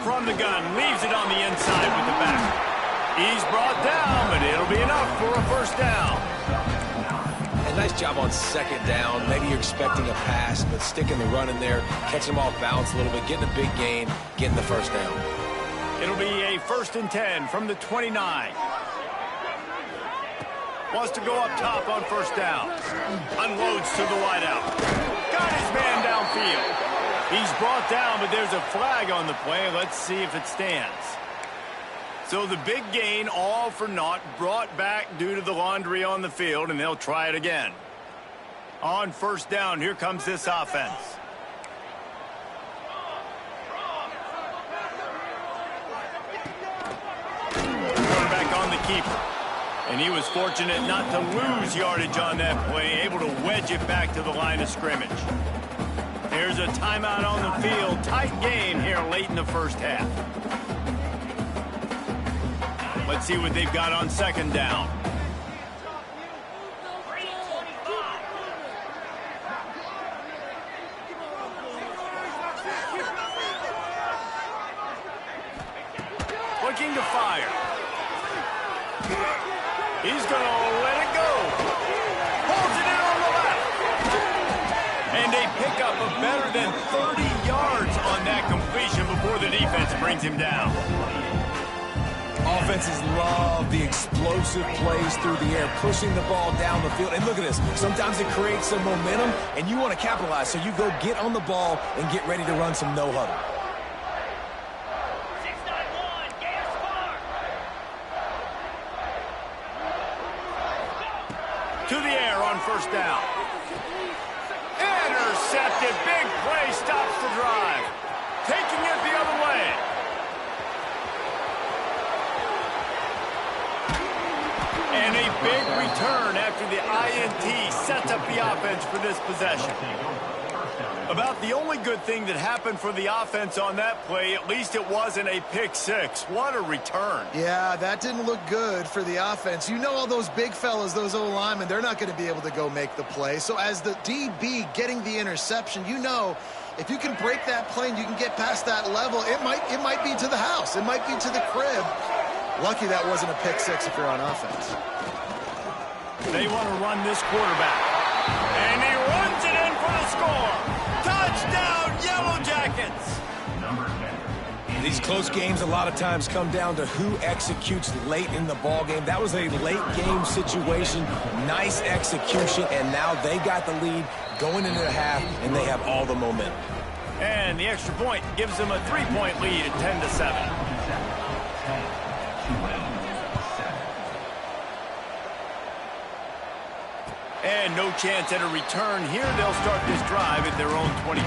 From the gun, leaves it on the inside with the back. He's brought down, but it'll be enough for a first down. And nice job on second down. Maybe you're expecting a pass, but sticking the run in there, catching them off balance a little bit, getting a big gain, getting the first down. It'll be a 1st and 10 from the 29. Wants to go up top on first down. Unloads to the wideout. Got his man downfield. He's brought down, but there's a flag on the play. Let's see if it stands. So the big gain, all for naught, brought back due to the laundry on the field, and they'll try it again. On first down, here comes this offense. Quarterback on the keeper. And he was fortunate not to lose yardage on that play, able to wedge it back to the line of scrimmage. There's a timeout on the field. Tight game here late in the first half. Let's see what they've got on second down. Looking to fire. He's going to let it go. Holds it in on the left. And a pickup of better than 30 yards on that completion before the defense brings him down. Offenses love the explosive plays through the air, pushing the ball down the field. And look at this. Sometimes it creates some momentum, and you want to capitalize. So you go get on the ball and get ready to run some no-huddle. To the air on first down. Intercepted. Big play stops the drive. Taking it the other way. And a big return after the INT sets up the offense for this possession. About the only good thing that happened for the offense on that play, at least it wasn't a pick six. What a return. Yeah, that didn't look good for the offense. You know all those big fellas, those O-linemen, they're not going to be able to go make the play. So as the DB getting the interception, you know if you can break that play and you can get past that level, it might be to the house. It might be to the crib. Lucky that wasn't a pick six if you're on offense. They want to run this quarterback. And he runs it in for the score. Touchdown, Yellow Jackets. These close games a lot of times come down to who executes late in the ball game. That was a late game situation. Nice execution, and now they got the lead going into the half, and they have all the momentum. And the extra point gives them a 3-point lead at 10-7. And no chance at a return here. They'll start this drive at their own 25.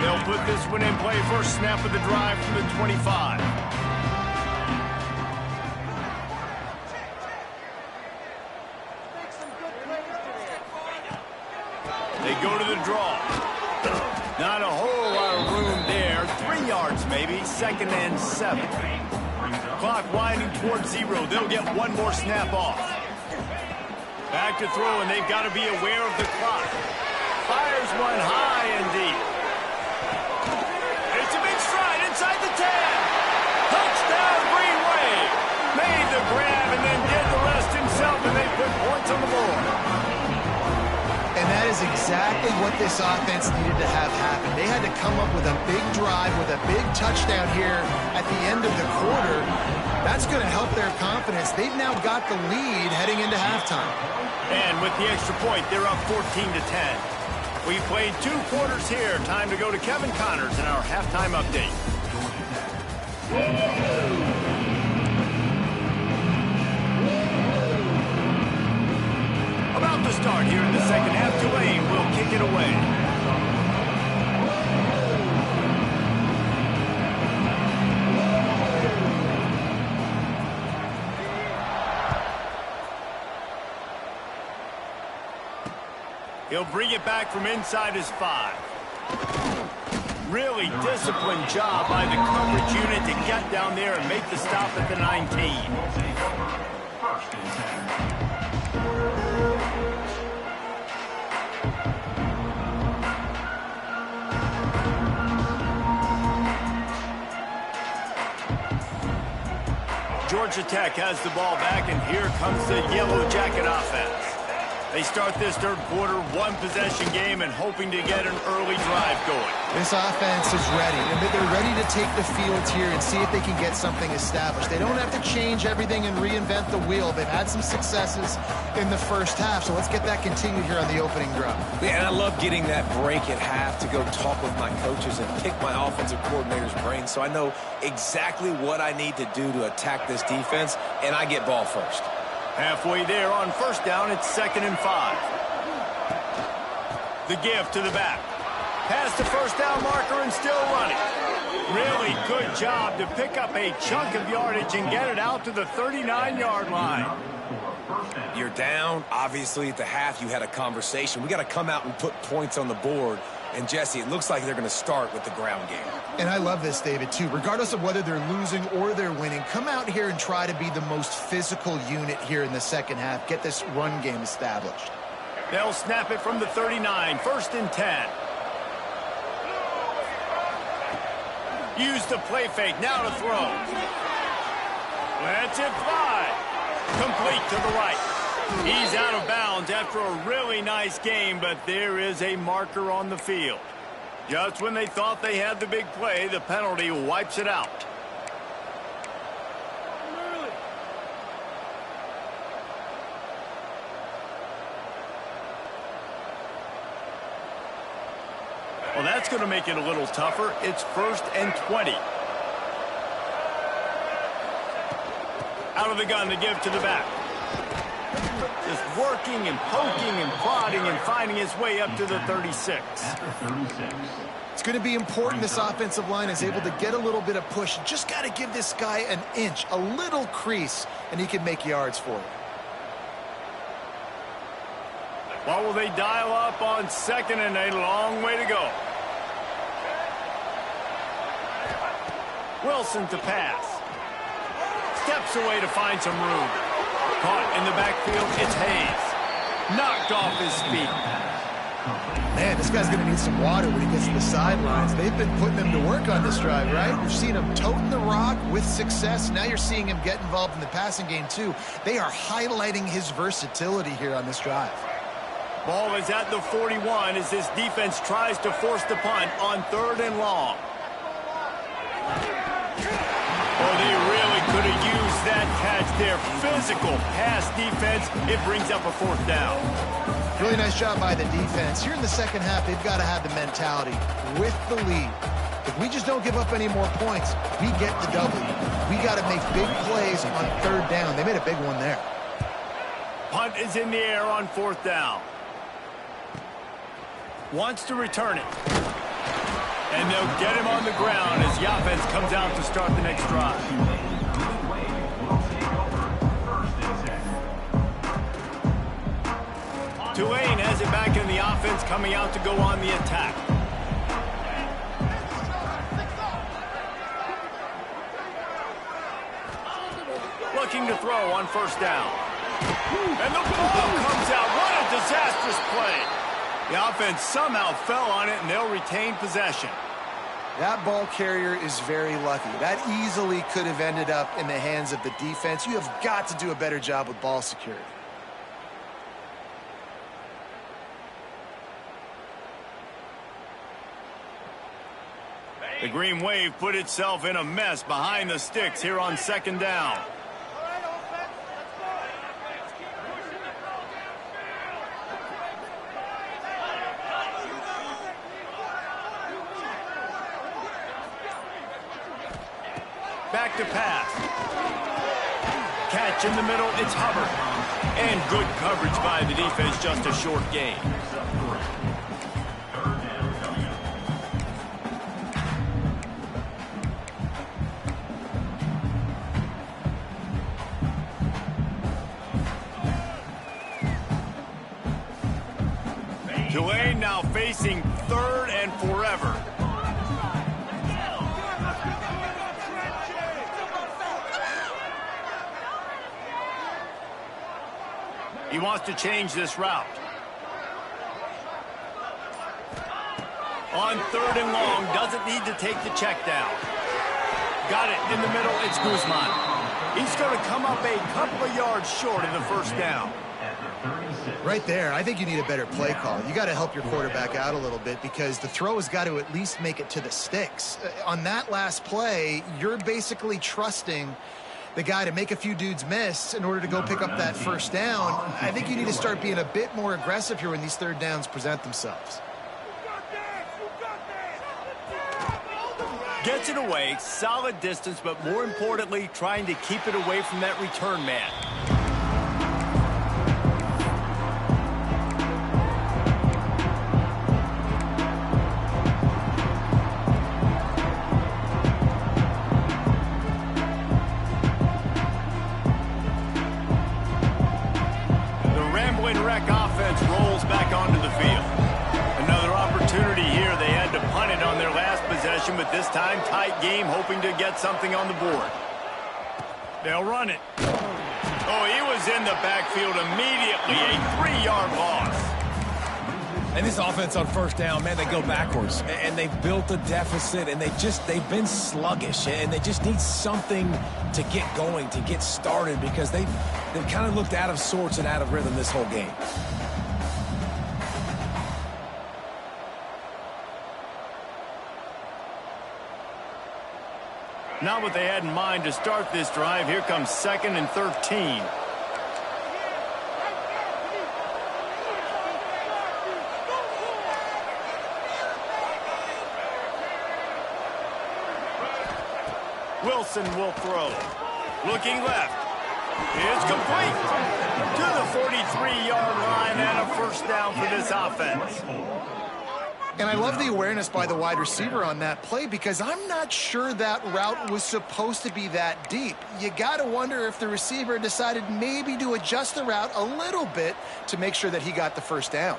They'll put this one in play. First snap of the drive from the 25. They go to the draw. Not a whole lot of room there. 3 yards maybe. 2nd and 7. Clock winding towards 0. They'll get one more snap off. Back to throw, and they've got to be aware of the clock. Fires one high and deep. It's a big stride inside the 10. Touchdown, Green Wave. Made the grab and then did the rest himself, and they put points on the board. And that is exactly what this offense needed to have happen. They had to come up with a big drive, with a big touchdown here at the end of the quarter. That's going to help their confidence. They've now got the lead heading into halftime. And with the extra point, they're up 14-10. We played 2 quarters here. Time to go to Kevin Connors in our halftime update. About to start here in the second half. Tulane will kick kick it away. He'll bring it back from inside his 5. Really disciplined job by the coverage unit to get down there and make the stop at the 19. First and 10. Georgia Tech has the ball back, and here comes the Yellow Jacket offense. They start this third quarter, one-possession game, and hoping to get an early drive going. This offense is ready. They're ready to take the field here and see if they can get something established. They don't have to change everything and reinvent the wheel. They've had some successes in the first half, so let's get that continued here on the opening drive. Yeah, and I love getting that break at half to go talk with my coaches and pick my offensive coordinator's brain so I know exactly what I need to do to attack this defense, and I get ball first. Halfway there on first down, it's 2nd and 5. The give to the back. Past the first down marker and still running. Really good job to pick up a chunk of yardage and get it out to the 39-yard line. You're down. Obviously, at the half, you had a conversation. We got to come out and put points on the board. And, Jesse, it looks like they're going to start with the ground game. And I love this, David, too. Regardless of whether they're losing or they're winning, come out here and try to be the most physical unit here in the second half. Get this run game established. They'll snap it from the 39, 1st and 10. Use the play fake, now to throw. Lets it fly. Complete to the right. He's out of bounds after a really nice game, but there is a marker on the field. Just when they thought they had the big play, the penalty wipes it out. Well, that's going to make it a little tougher. It's 1st and 20. Out of the gun to give to the back. Just working and poking and prodding and finding his way up to the 36. It's going to be important this offensive line is able to get a little bit of push. Just got to give this guy an inch, a little crease, and he can make yards for it. What will they dial up on 2nd and a long way to go? Wilson to pass. Steps away to find some room. Caught in the backfield, it's Hayes. Knocked off his feet. Man, this guy's going to need some water when he gets to the sidelines. They've been putting him to work on this drive, right? We've seen him toting the rock with success. Now you're seeing him get involved in the passing game, too. They are highlighting his versatility here on this drive. Ball is at the 41 as this defense tries to force the punt on 3rd and long. Oh, they really could have used that catch there. Physical pass defense. It brings up a 4th down. Really nice job by the defense. Here in the second half, they've got to have the mentality with the lead. If we just don't give up any more points, we get the W. We got to make big plays on 3rd down. They made a big one there. Punt is in the air on 4th down. Wants to return it. And they'll get him on the ground as the offense comes out to start the next drive. Tulane has it back in the offense, coming out to go on the attack. Looking to throw on 1st down. And the ball comes out. What a disastrous play. The offense somehow fell on it, and they'll retain possession. That ball carrier is very lucky. That easily could have ended up in the hands of the defense. You have got to do a better job with ball security. The Green Wave put itself in a mess behind the sticks here on 2nd down. Back to pass. Catch in the middle, it's Hubbard. And good coverage by the defense, just a short gain. now facing 3rd and forever. He wants to change this route. On 3rd and long, doesn't need to take the check down. Got it in the middle, it's Guzman. He's going to come up a couple of yards short of the first down. Right there, I think you need a better play call. You got to help your quarterback out a little bit because the throw has got to at least make it to the sticks. On that last play, you're basically trusting the guy to make a few dudes miss in order to go pick up that first down. I think you need to start being a bit more aggressive here when these 3rd downs present themselves. Gets it away, solid distance, but more importantly, trying to keep it away from that return man. The Rambling Wreck offense rolls back onto the field. Another opportunity here. They had to punt it on their last possession, but this time tight game, hoping to get something on the board. They'll run it. Oh, he was in the backfield immediately. A 3-yard loss. And this offense on first down, man, they go backwards. And they've built a deficit, and they've been sluggish. And they just need something to get going, to get started, because they've kind of looked out of sorts and out of rhythm this whole game. Not what they had in mind to start this drive. Here comes 2nd and 13. Wilson will throw. Looking left. It's complete. To the 43-yard line and a first down for this offense. And I love the awareness by the wide receiver on that play because I'm not sure that route was supposed to be that deep. You got to wonder if the receiver decided maybe to adjust the route a little bit to make sure that he got the first down.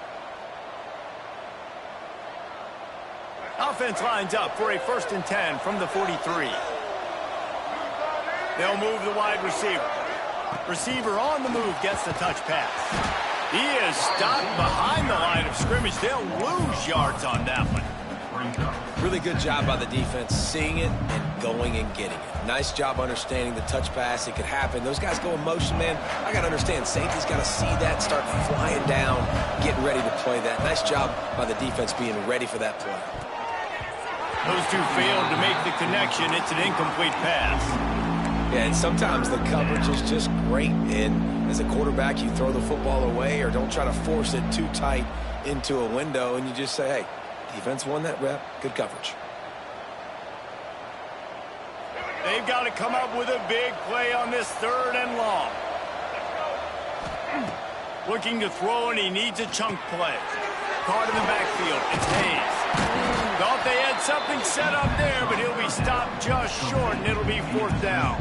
Offense lines up for a 1st and 10 from the 43. They'll move the wide receiver. Receiver on the move gets the touch pass. He is stopped behind the line of scrimmage. They'll lose yards on that one. Really good job by the defense, seeing it and going and getting it. Nice job understanding the touch pass. It could happen. Those guys go in motion, man. I got to understand. Safety's got to see that, start flying down, getting ready to play that. Nice job by the defense being ready for that play. Those two failed to make the connection. It's an incomplete pass. Yeah, and sometimes the coverage is just great. And as a quarterback, you throw the football away or don't try to force it too tight into a window, and you just say, hey, defense won that rep. Good coverage. They've got to come up with a big play on this 3rd and long. Looking to throw, and he needs a chunk play. Caught in the backfield. It's Hayes. Thought they had something set up there, but he'll be stopped just short, and it'll be 4th down.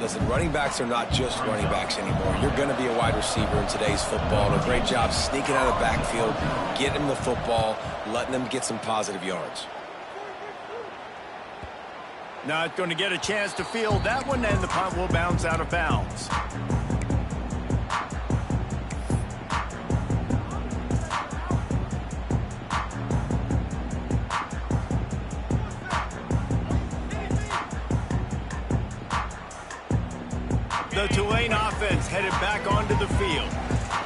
Listen, running backs are not just running backs anymore. You're going to be a wide receiver in today's football. And a great job sneaking out of the backfield, getting them the football, letting them get some positive yards. Not going to get a chance to field that one, and the punt will bounce out of bounds. The Tulane offense headed back onto the field.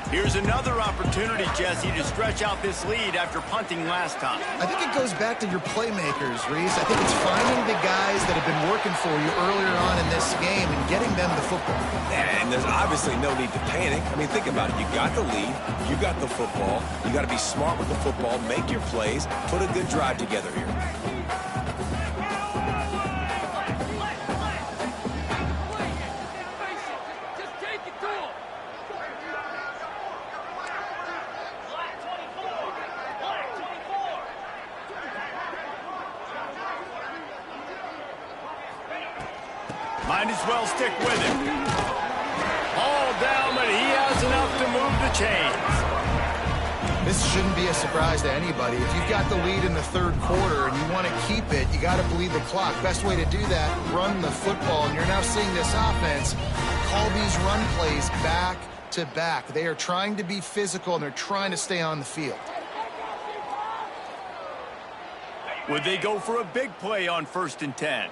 Here's another opportunity, Jesse, to stretch out this lead after punting last time. I think it goes back to your playmakers, Reese. I think it's finding the guys that have been working for you earlier on in this game and getting them the football. And there's obviously no need to panic. I mean, think about it. You got the lead. You got the football. You got to be smart with the football, make your plays, put a good drive together here. Might as well stick with it. All down, but he has enough to move the chains. This shouldn't be a surprise to anybody. If you've got the lead in the third quarter and you want to keep it, you got to bleed the clock. Best way to do that, run the football. And you're now seeing this offense call these run plays back to back. They are trying to be physical, and they're trying to stay on the field. Would they go for a big play on 1st and 10?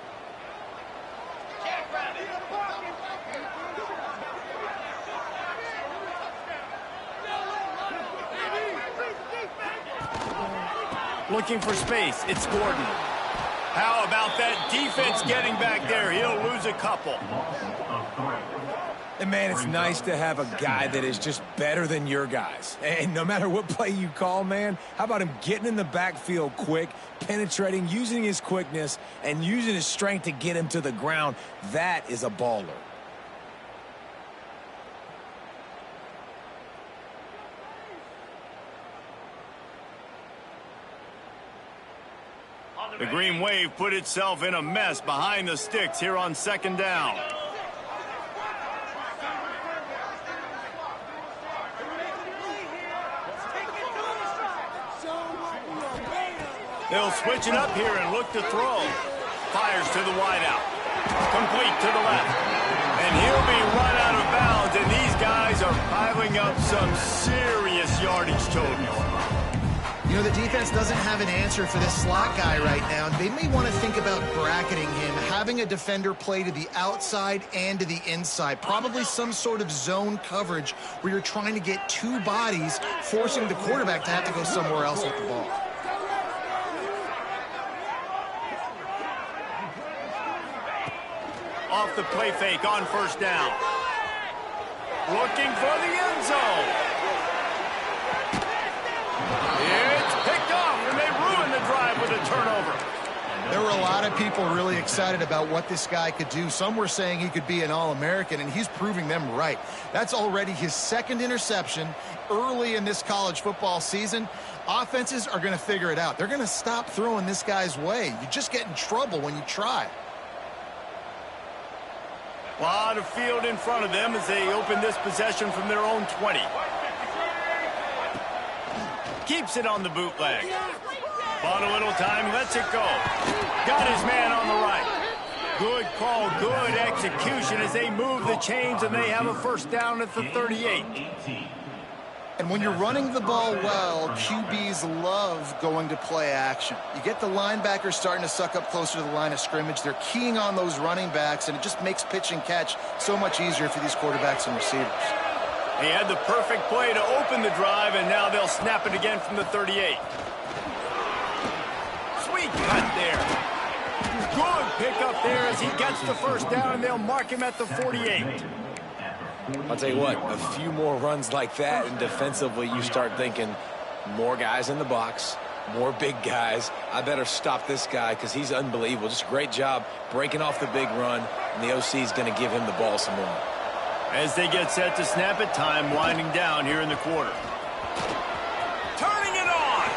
Looking for space. It's Gordon. How about that defense getting back there? He'll lose a couple. And, man, it's nice to have a guy that is just better than your guys. And no matter what play you call, man, how about him getting in the backfield quick, penetrating, using his quickness, and using his strength to get him to the ground? That is a baller. The Green Wave put itself in a mess behind the sticks here on 2nd down. They'll switch it up here and look to throw. Fires to the wideout. Complete to the left. And he'll be run out of bounds, and these guys are piling up some serious yardage totals. You know, the defense doesn't have an answer for this slot guy right now. They may want to think about bracketing him, having a defender play to the outside and to the inside. Probably some sort of zone coverage where you're trying to get two bodies, forcing the quarterback to have to go somewhere else with the ball. Off the play fake on 1st down. Looking for the end zone. It's picked off, and they ruin the drive with a turnover. There were a lot of people really excited about what this guy could do. Some were saying he could be an All-American, and he's proving them right. That's already his 2nd interception early in this college football season. Offenses are going to figure it out. They're going to stop throwing this guy's way. You just get in trouble when you try. A lot of field in front of them as they open this possession from their own 20. Keeps it on the bootleg. Bought a little time, lets it go. Got his man on the right. Good call, good execution as they move the chains, and they have a 1st down at the 38. And when you're running the ball well, QBs love going to play action. You get the linebackers starting to suck up closer to the line of scrimmage. They're keying on those running backs, and it just makes pitch and catch so much easier for these quarterbacks and receivers. He had the perfect play to open the drive, and now they'll snap it again from the 38. Sweet cut there. Good pickup there as he gets the 1st down, and they'll mark him at the 48. I'll tell you what, a few more runs like that, and defensively you start thinking more guys in the box, more big guys. I better stop this guy because he's unbelievable. Just a great job breaking off the big run, and the OC is going to give him the ball some more. As they get set to snap it, time winding down here in the quarter. Turning it on!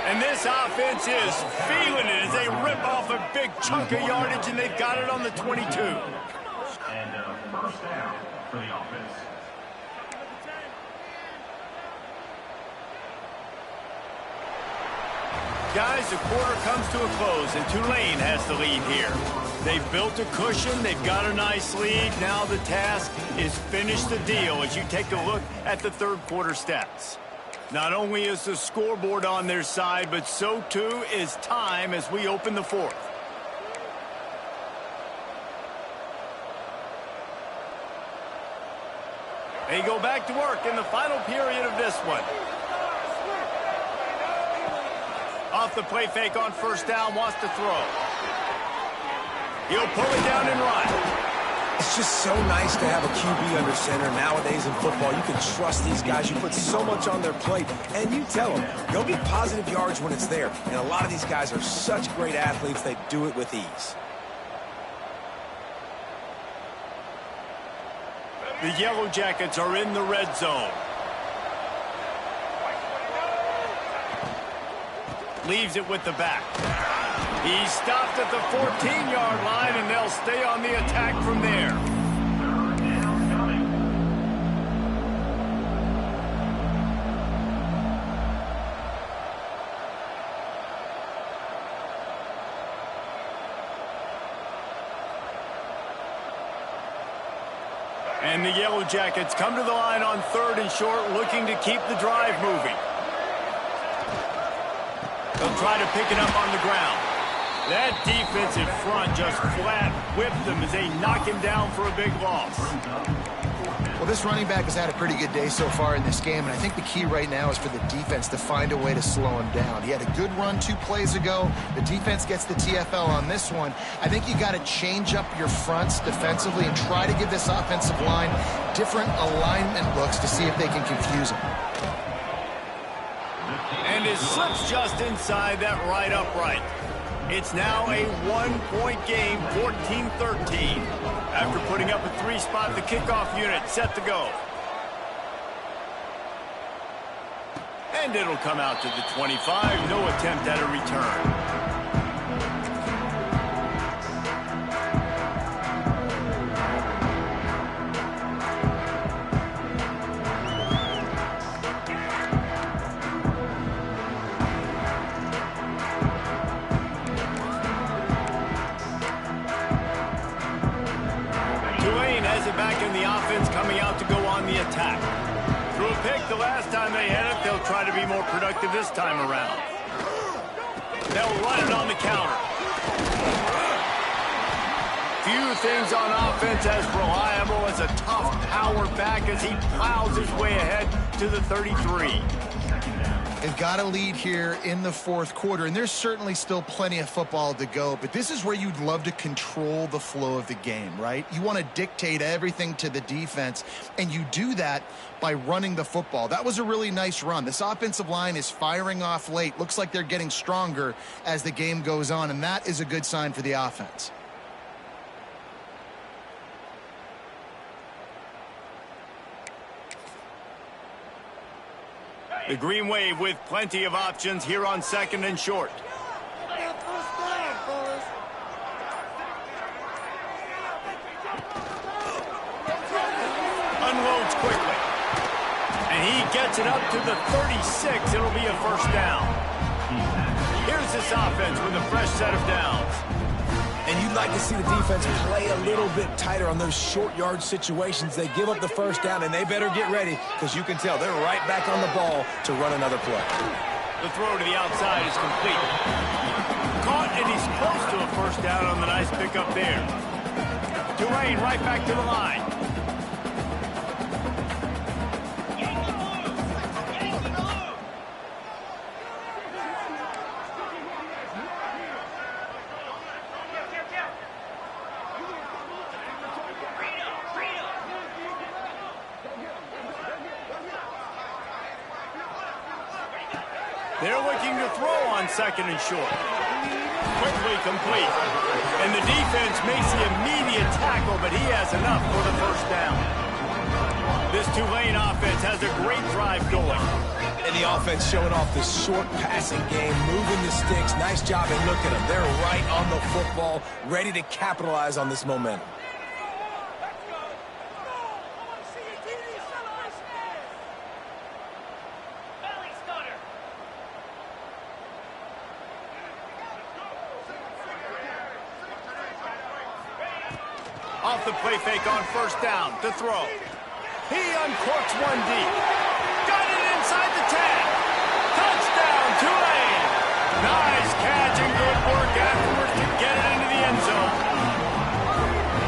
And this offense is feeling it as they rip off a big chunk of yardage, and they've got it on the 22. And 1st down for the offense. Guys, the quarter comes to a close, and Tulane has the lead here. They've built a cushion. They've got a nice lead. Now the task is finish the deal as you take a look at the 3rd quarter stats. Not only is the scoreboard on their side, but so too is time as we open the 4th. They go back to work in the final period of this one. Off the play fake on 1st down, wants to throw. He'll pull it down and run. It's just so nice to have a QB under center. Nowadays in football, you can trust these guys. You put so much on their plate, and you tell them, go get positive yards when it's there. And a lot of these guys are such great athletes, they do it with ease. The Yellow Jackets are in the red zone. Leaves it with the back. He stopped at the 14-yard line, and they'll stay on the attack from there. 3rd down coming. And the Yellow Jackets come to the line on 3rd and short, looking to keep the drive moving. They'll try to pick it up on the ground. That defensive front just flat whipped them as they knock him down for a big loss. Well, this running back has had a pretty good day so far in this game, and I think the key right now is for the defense to find a way to slow him down. He had a good run 2 plays ago. The defense gets the TFL on this one. I think you got to change up your fronts defensively and try to give this offensive line different alignment looks to see if they can confuse him. And it slips just inside that right upright. It's now a 1-point game, 14-13. After putting up a 3-spot, the kickoff unit set to go. And it'll come out to the 25. No attempt at a return. Back in the offense, coming out to go on the attack. Threw a pick the last time they had it. They'll try to be more productive this time around. They'll run it on the counter. Few things on offense as reliable as a tough power back as he plows his way ahead to the 33. They've got a lead here in the 4th quarter, and there's certainly still plenty of football to go, but this is where you'd love to control the flow of the game, right? You want to dictate everything to the defense, and you do that by running the football. That was a really nice run. This offensive line is firing off late. Looks like they're getting stronger as the game goes on, and that is a good sign for the offense. The Green Wave with plenty of options here on 2nd and short. Unloads quickly. And he gets it up to the 36. It'll be a 1st down. Here's this offense with a fresh set of downs. And you'd like to see the defense play a little bit tighter on those short yard situations. They give up the 1st down, and they better get ready because you can tell they're right back on the ball to run another play. The throw to the outside is complete. Caught, and he's close to a 1st down on the nice pickup there. Tulane right back to the line. They're looking to throw on 2nd and short. Quickly complete. And the defense makes the immediate tackle, but he has enough for the 1st down. This Tulane offense has a great drive going. And the offense showing off the short passing game, moving the sticks. Nice job, and look at them. They're right on the football, ready to capitalize on this momentum. Off the play fake on 1st down to throw. He uncorks one deep. Got it inside the 10. Touchdown, Tulane. Nice catch and good work afterwards to get it into the end zone.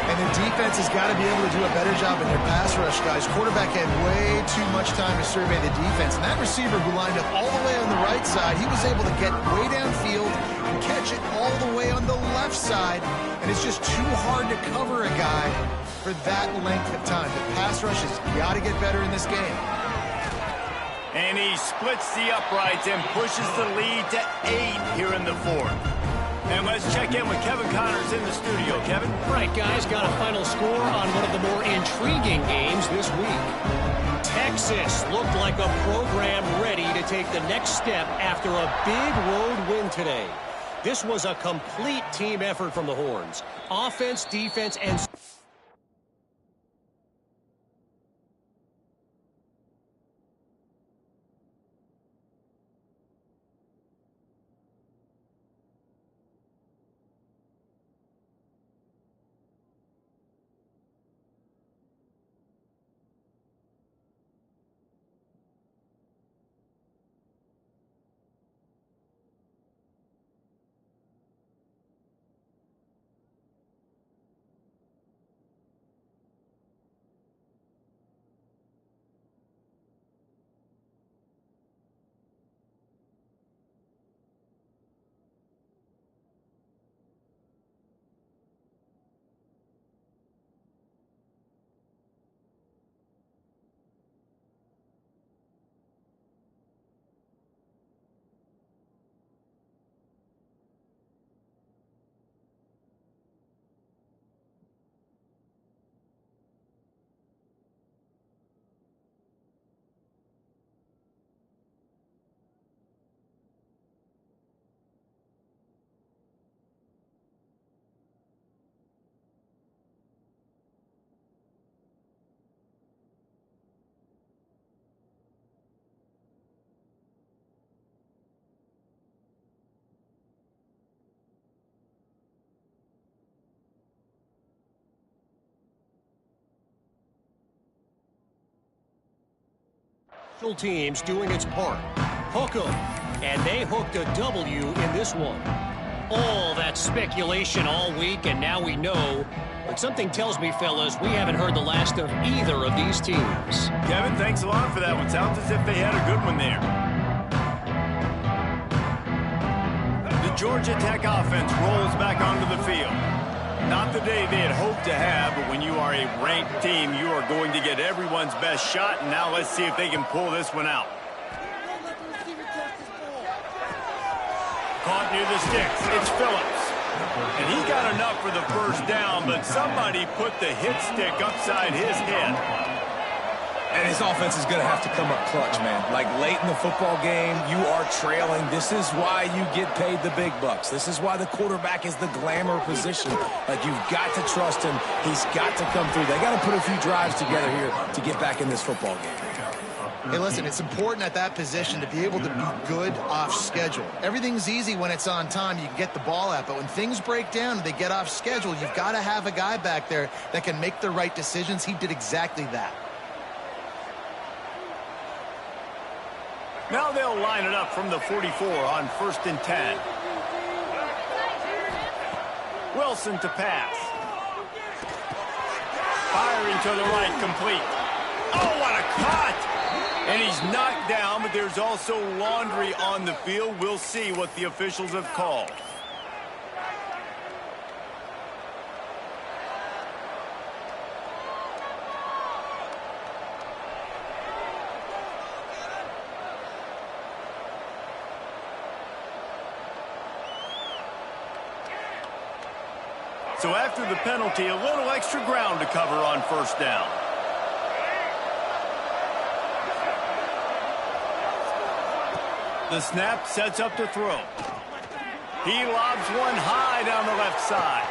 And the defense has got to be able to do a better job in their pass rush, guys. Quarterback had way too much time to survey the defense. And that receiver who lined up all the way on the right side, he was able to get way downfield and catch it all the way on the left side. And it's just too hard to cover a guy for that length of time. The pass rush has got to get better in this game. And he splits the uprights and pushes the lead to 8 here in the 4th. And let's check in with Kevin Connors in the studio. Kevin? Right, guys, got a final score on one of the more intriguing games this week. Texas looked like a program ready to take the next step after a big road win today. This was a complete team effort from the Horns. Offense, defense, and Special teams doing its part. Hook 'em. And they hooked a W in this one. All that speculation all week, and now we know. But something tells me, fellas, we haven't heard the last of either of these teams. Kevin, thanks a lot for that one. Sounds as if they had a good one there. The Georgia Tech offense rolls back onto the field. Not the day they had hoped to have, but when you are a ranked team, you are going to get everyone's best shot, and now let's see if they can pull this one out. Caught near the sticks. It's Phillips. And he got enough for the first down, but somebody put the hit stick upside his head. And his offense is going to have to come up clutch, man. Like late in the football game, you are trailing. This is why you get paid the big bucks. This is why the quarterback is the glamour position. Like, you've got to trust him. He's got to come through. They got to put a few drives together here to get back in this football game. Hey, listen, it's important at that position to be able to be good off schedule. Everything's easy when it's on time. You can get the ball out. But when things break down and they get off schedule, you've got to have a guy back there that can make the right decisions. He did exactly that. Now they'll line it up from the 44 on 1st and 10. Wilson to pass. Firing to the right, complete. Oh, what a cut! And he's knocked down, but there's also laundry on the field. We'll see what the officials have called. So after the penalty, a little extra ground to cover on 1st down. The snap sets up to throw. He lobs one high down the left side.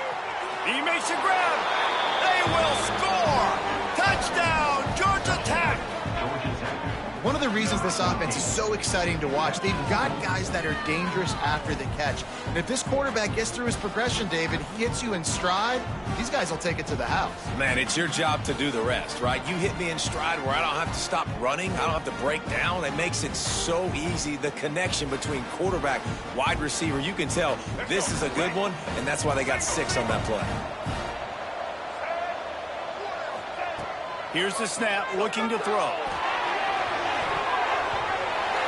He makes a grab. They will score. Touchdown, Georgia Tech. One of the reasons this offense is so exciting to watch, they've got guys that are dangerous after the catch. And if this quarterback gets through his progression, David, he hits you in stride, these guys will take it to the house. Man, it's your job to do the rest, right? You hit me in stride where I don't have to stop running. I don't have to break down. It makes it so easy. The connection between quarterback, wide receiver, you can tell this is a good one, and that's why they got 6 on that play. Here's the snap, looking to throw.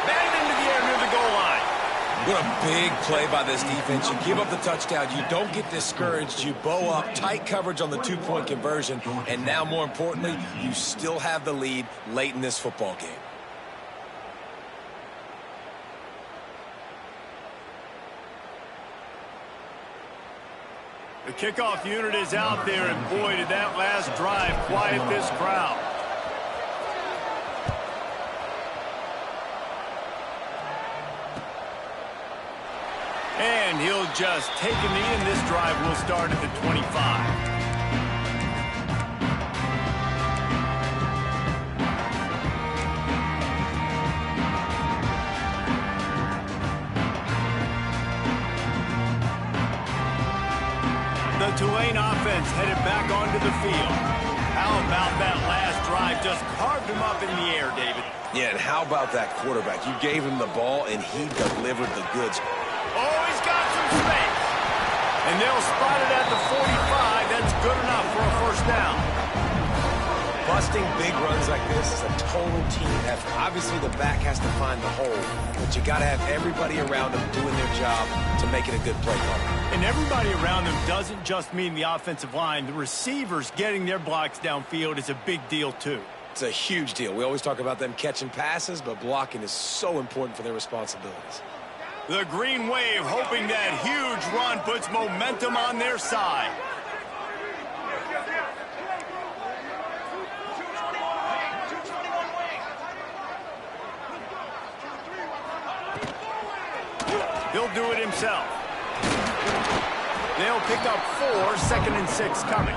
Batted into the air near the goal line. What a big play by this defense. You give up the touchdown. You don't get discouraged. You bow up. Tight coverage on the 2-point conversion. And now, more importantly, you still have the lead late in this football game. The kickoff unit is out there, and boy, did that last drive quiet this crowd. And he'll just take a knee, and this drive will start at the 25. The Tulane offense headed back onto the field. How about that last drive? Just carved him up in the air, David. Yeah, and how about that quarterback? You gave him the ball, and he delivered the goods. Oh, he's got some space. And they'll spot it at the 45. That's good enough for a 1st down. Busting big runs like this is a total team effort. Obviously, the back has to find the hole, but you got to have everybody around them doing their job to make it a good play call. And everybody around them doesn't just mean the offensive line. The receivers getting their blocks downfield is a big deal, too. It's a huge deal. We always talk about them catching passes, but blocking is so important for their responsibilities. The Green Wave hoping that huge run puts momentum on their side. He'll do it himself. They'll pick up 4, 2nd and 6 coming.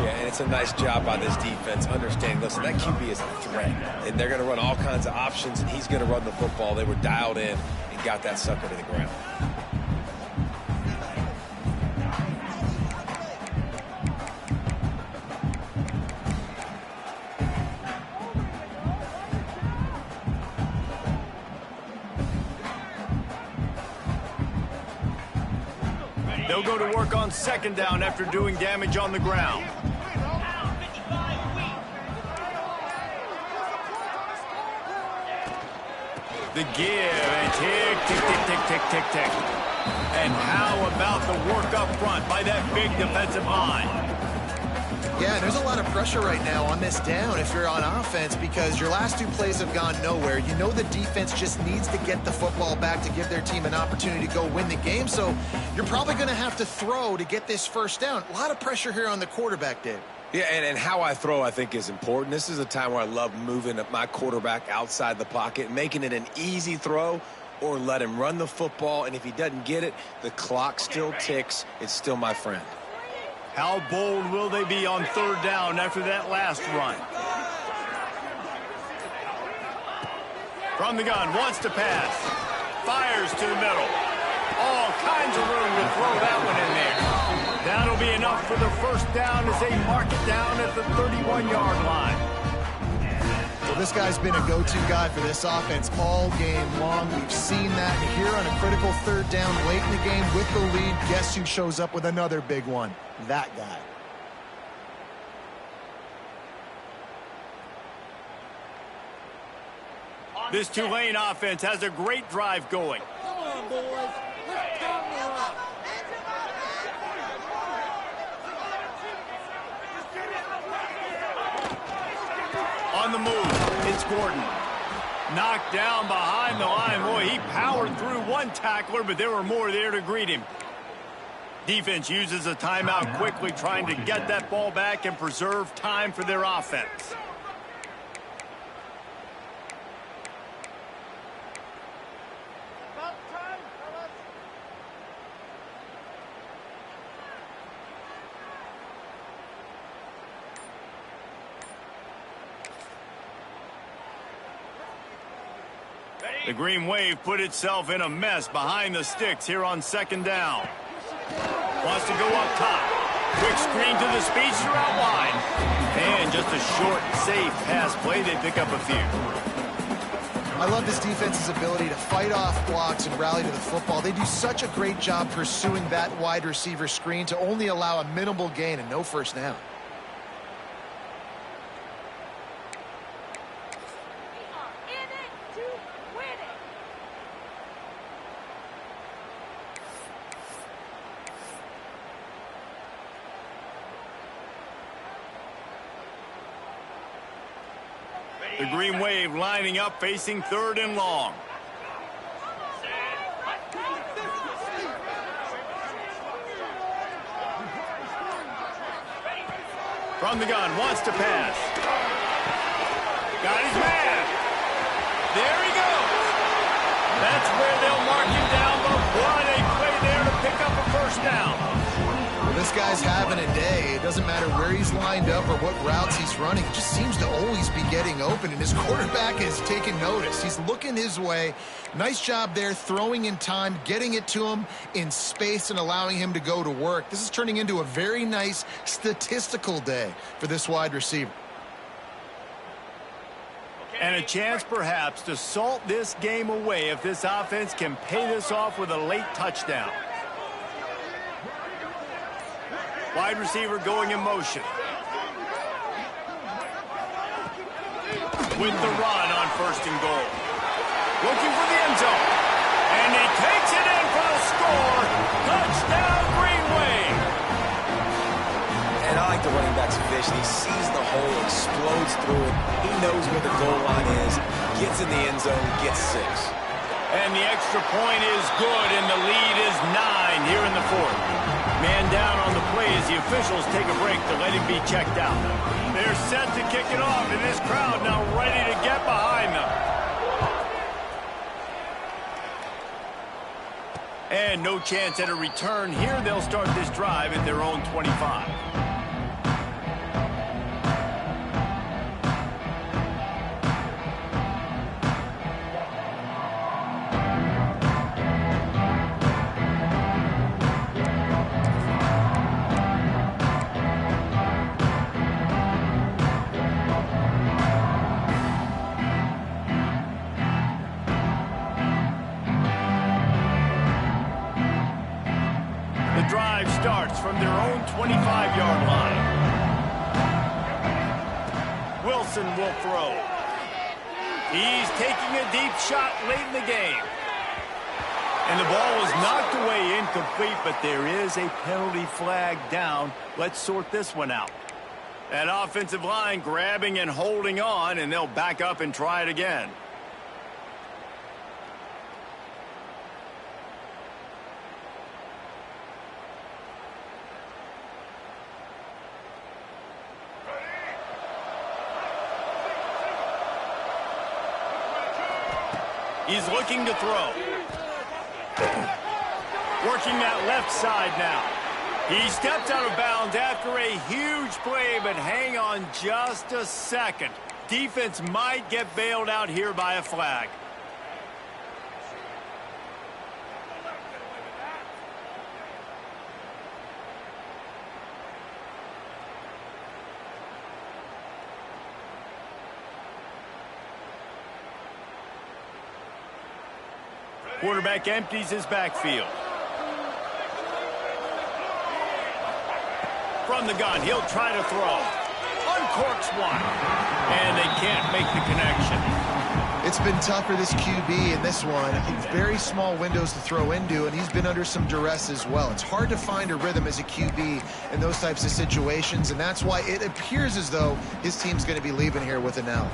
Yeah, and it's a nice job by this defense understanding, listen, that QB is a threat, and they're going to run all kinds of options, and he's going to run the football. They were dialed in and got that sucker to the ground. They'll go to work on second down after doing damage on the ground. The give and tick, tick, tick, tick, tick, tick, tick. And how about the work up front by that big defensive line? Yeah, there's a lot of pressure right now on this down if you're on offense because your last two plays have gone nowhere. You know the defense just needs to get the football back to give their team an opportunity to go win the game, so you're probably going to have to throw to get this first down. A lot of pressure here on the quarterback, Dave. Yeah, and how I throw, I think, is important. This is a time where I love moving my quarterback outside the pocket, making it an easy throw, or let him run the football, and if he doesn't get it, the clock still ticks. It's still my friend. How bold will they be on third down after that last run? From the gun, wants to pass. Fires to the middle. All kinds of room to throw that one in there. That'll be enough for the first down as they mark it down at the 31-yard line. Well, this guy's been a go-to guy for this offense all game long. We've seen that. And here on a critical third down late in the game with the lead, guess who shows up with another big one? That guy. This Tulane offense has a great drive going. Come on, boys. Let's turn her up. On the move, it's Gordon. Knocked down behind the line. Boy, he powered through one tackler, but there were more there to greet him. Defense uses a timeout quickly, trying to get that ball back and preserve time for their offense. The Green Wave put itself in a mess behind the sticks here on second down. Wants to go up top. Quick screen to the speedster out wide. And just a short, safe pass play. They pick up a few. I love this defense's ability to fight off blocks and rally to the football. They do such a great job pursuing that wide receiver screen to only allow a minimal gain and no first down. The Green Wave lining up, facing third and long. From the gun, wants to pass. Got his man. There he goes. That's where they'll mark him down, but what a play there to pick up a first down. This guy's having a day. It doesn't matter where he's lined up or what routes he's running. He just seems to always be getting open, and his quarterback is taking notice. He's looking his way. Nice job there, throwing in time, getting it to him in space and allowing him to go to work. This is turning into a very nice statistical day for this wide receiver. And a chance perhaps to salt this game away if this offense can pay this off with a late touchdown. Wide receiver going in motion. With the run on first and goal. Looking for the end zone. And he takes it in for the score. Touchdown, Green Wave. And I like the running back's vision. He sees the hole, explodes through it. He knows where the goal line is, gets in the end zone, gets 6. And the extra point is good, and the lead is 9 here in the fourth. Man down on the play as the officials take a break to let him be checked out. They're set to kick it off, and this crowd now ready to get behind them. And no chance at a return here. They'll start this drive at their own 25. drive starts from their own 25-yard line. Wilson will throw. He's taking a deep shot late in the game. And the ball was knocked away incomplete, but there is a penalty flag down. Let's sort this one out. That offensive line grabbing and holding on, and they'll back up and try it again. He's looking to throw. Working that left side now. He stepped out of bounds after a huge play, but hang on just a second. Defense might get bailed out here by a flag. Quarterback empties his backfield. From the gun, he'll try to throw. Uncorks one. And they can't make the connection. It's been tough for this QB in this one. Very small windows to throw into, and he's been under some duress as well. It's hard to find a rhythm as a QB in those types of situations, and that's why it appears as though his team's going to be leaving here with an L.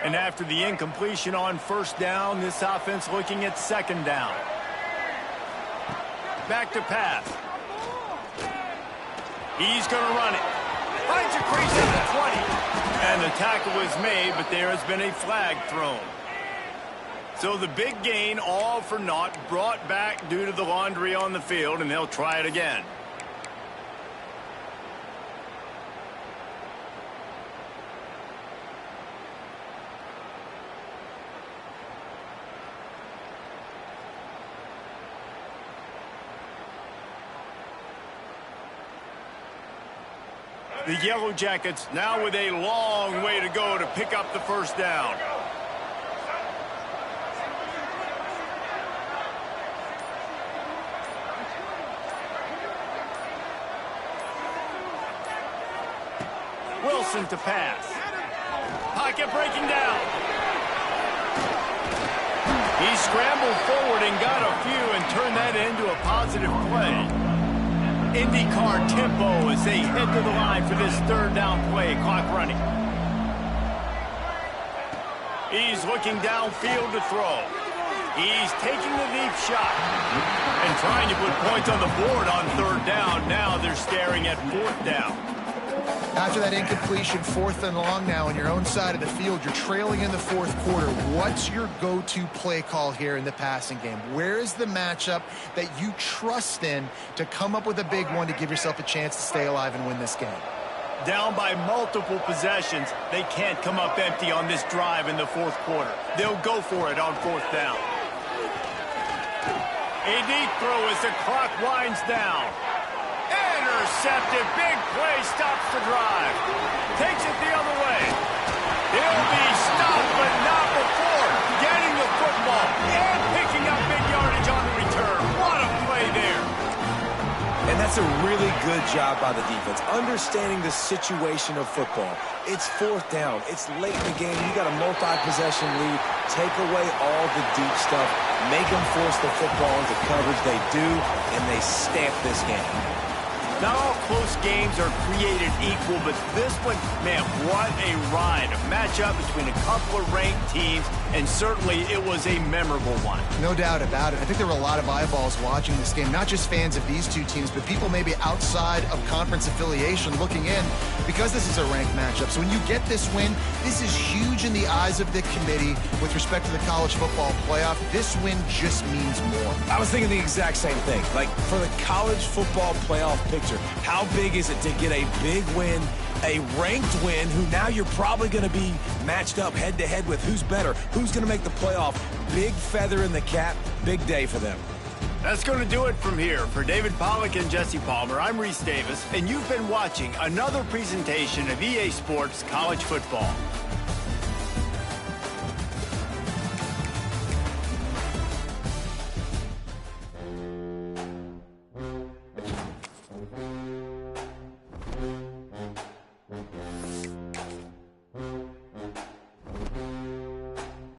And after the incompletion on first down, this offense looking at second down. Back to pass. He's going to run it. Finds a crease at the 20. And the tackle was made, but there has been a flag thrown. So the big gain, all for naught, brought back due to the laundry on the field, and they'll try it again. The Yellow Jackets now with a long way to go to pick up the first down. Wilson to pass. Pocket breaking down. He scrambled forward and got a few and turned that into a positive play. IndyCar tempo as they head to the line for this third down play. Clock running. He's looking downfield to throw. He's taking the deep shot and trying to put points on the board on third down. Now they're staring at fourth down. After that incompletion, 4th and long now on your own side of the field, you're trailing in the fourth quarter. What's your go-to play call here in the passing game? Where is the matchup that you trust in to come up with a big one to give yourself a chance to stay alive and win this game? Down by multiple possessions, they can't come up empty on this drive in the fourth quarter. They'll go for it on fourth down. A deep throw as the clock winds down. Intercepted. Big play stops the drive. Takes it the other way. He'll be stopped, but not before getting the football and picking up big yardage on the return. What a play there. And that's a really good job by the defense, understanding the situation of football. It's fourth down. It's late in the game. You got a multi-possession lead. Take away all the deep stuff. Make them force the football into coverage. They do, and they stamp this game. Not all close games are created equal, but this one, man, what a ride. A matchup between a couple of ranked teams, and certainly it was a memorable one. No doubt about it. I think there were a lot of eyeballs watching this game, not just fans of these two teams, but people maybe outside of conference affiliation looking in because this is a ranked matchup. So when you get this win, this is huge in the eyes of the committee with respect to the college football playoff. This win just means more. I was thinking the exact same thing. Like, for the college football playoff picture, how big is it to get a big win, a ranked win, who now you're probably going to be matched up head-to-head with who's better, who's going to make the playoff. Big feather in the cap, big day for them. That's going to do it from here. For David Pollack and Jesse Palmer, I'm Reese Davis, and you've been watching another presentation of EA Sports College Football.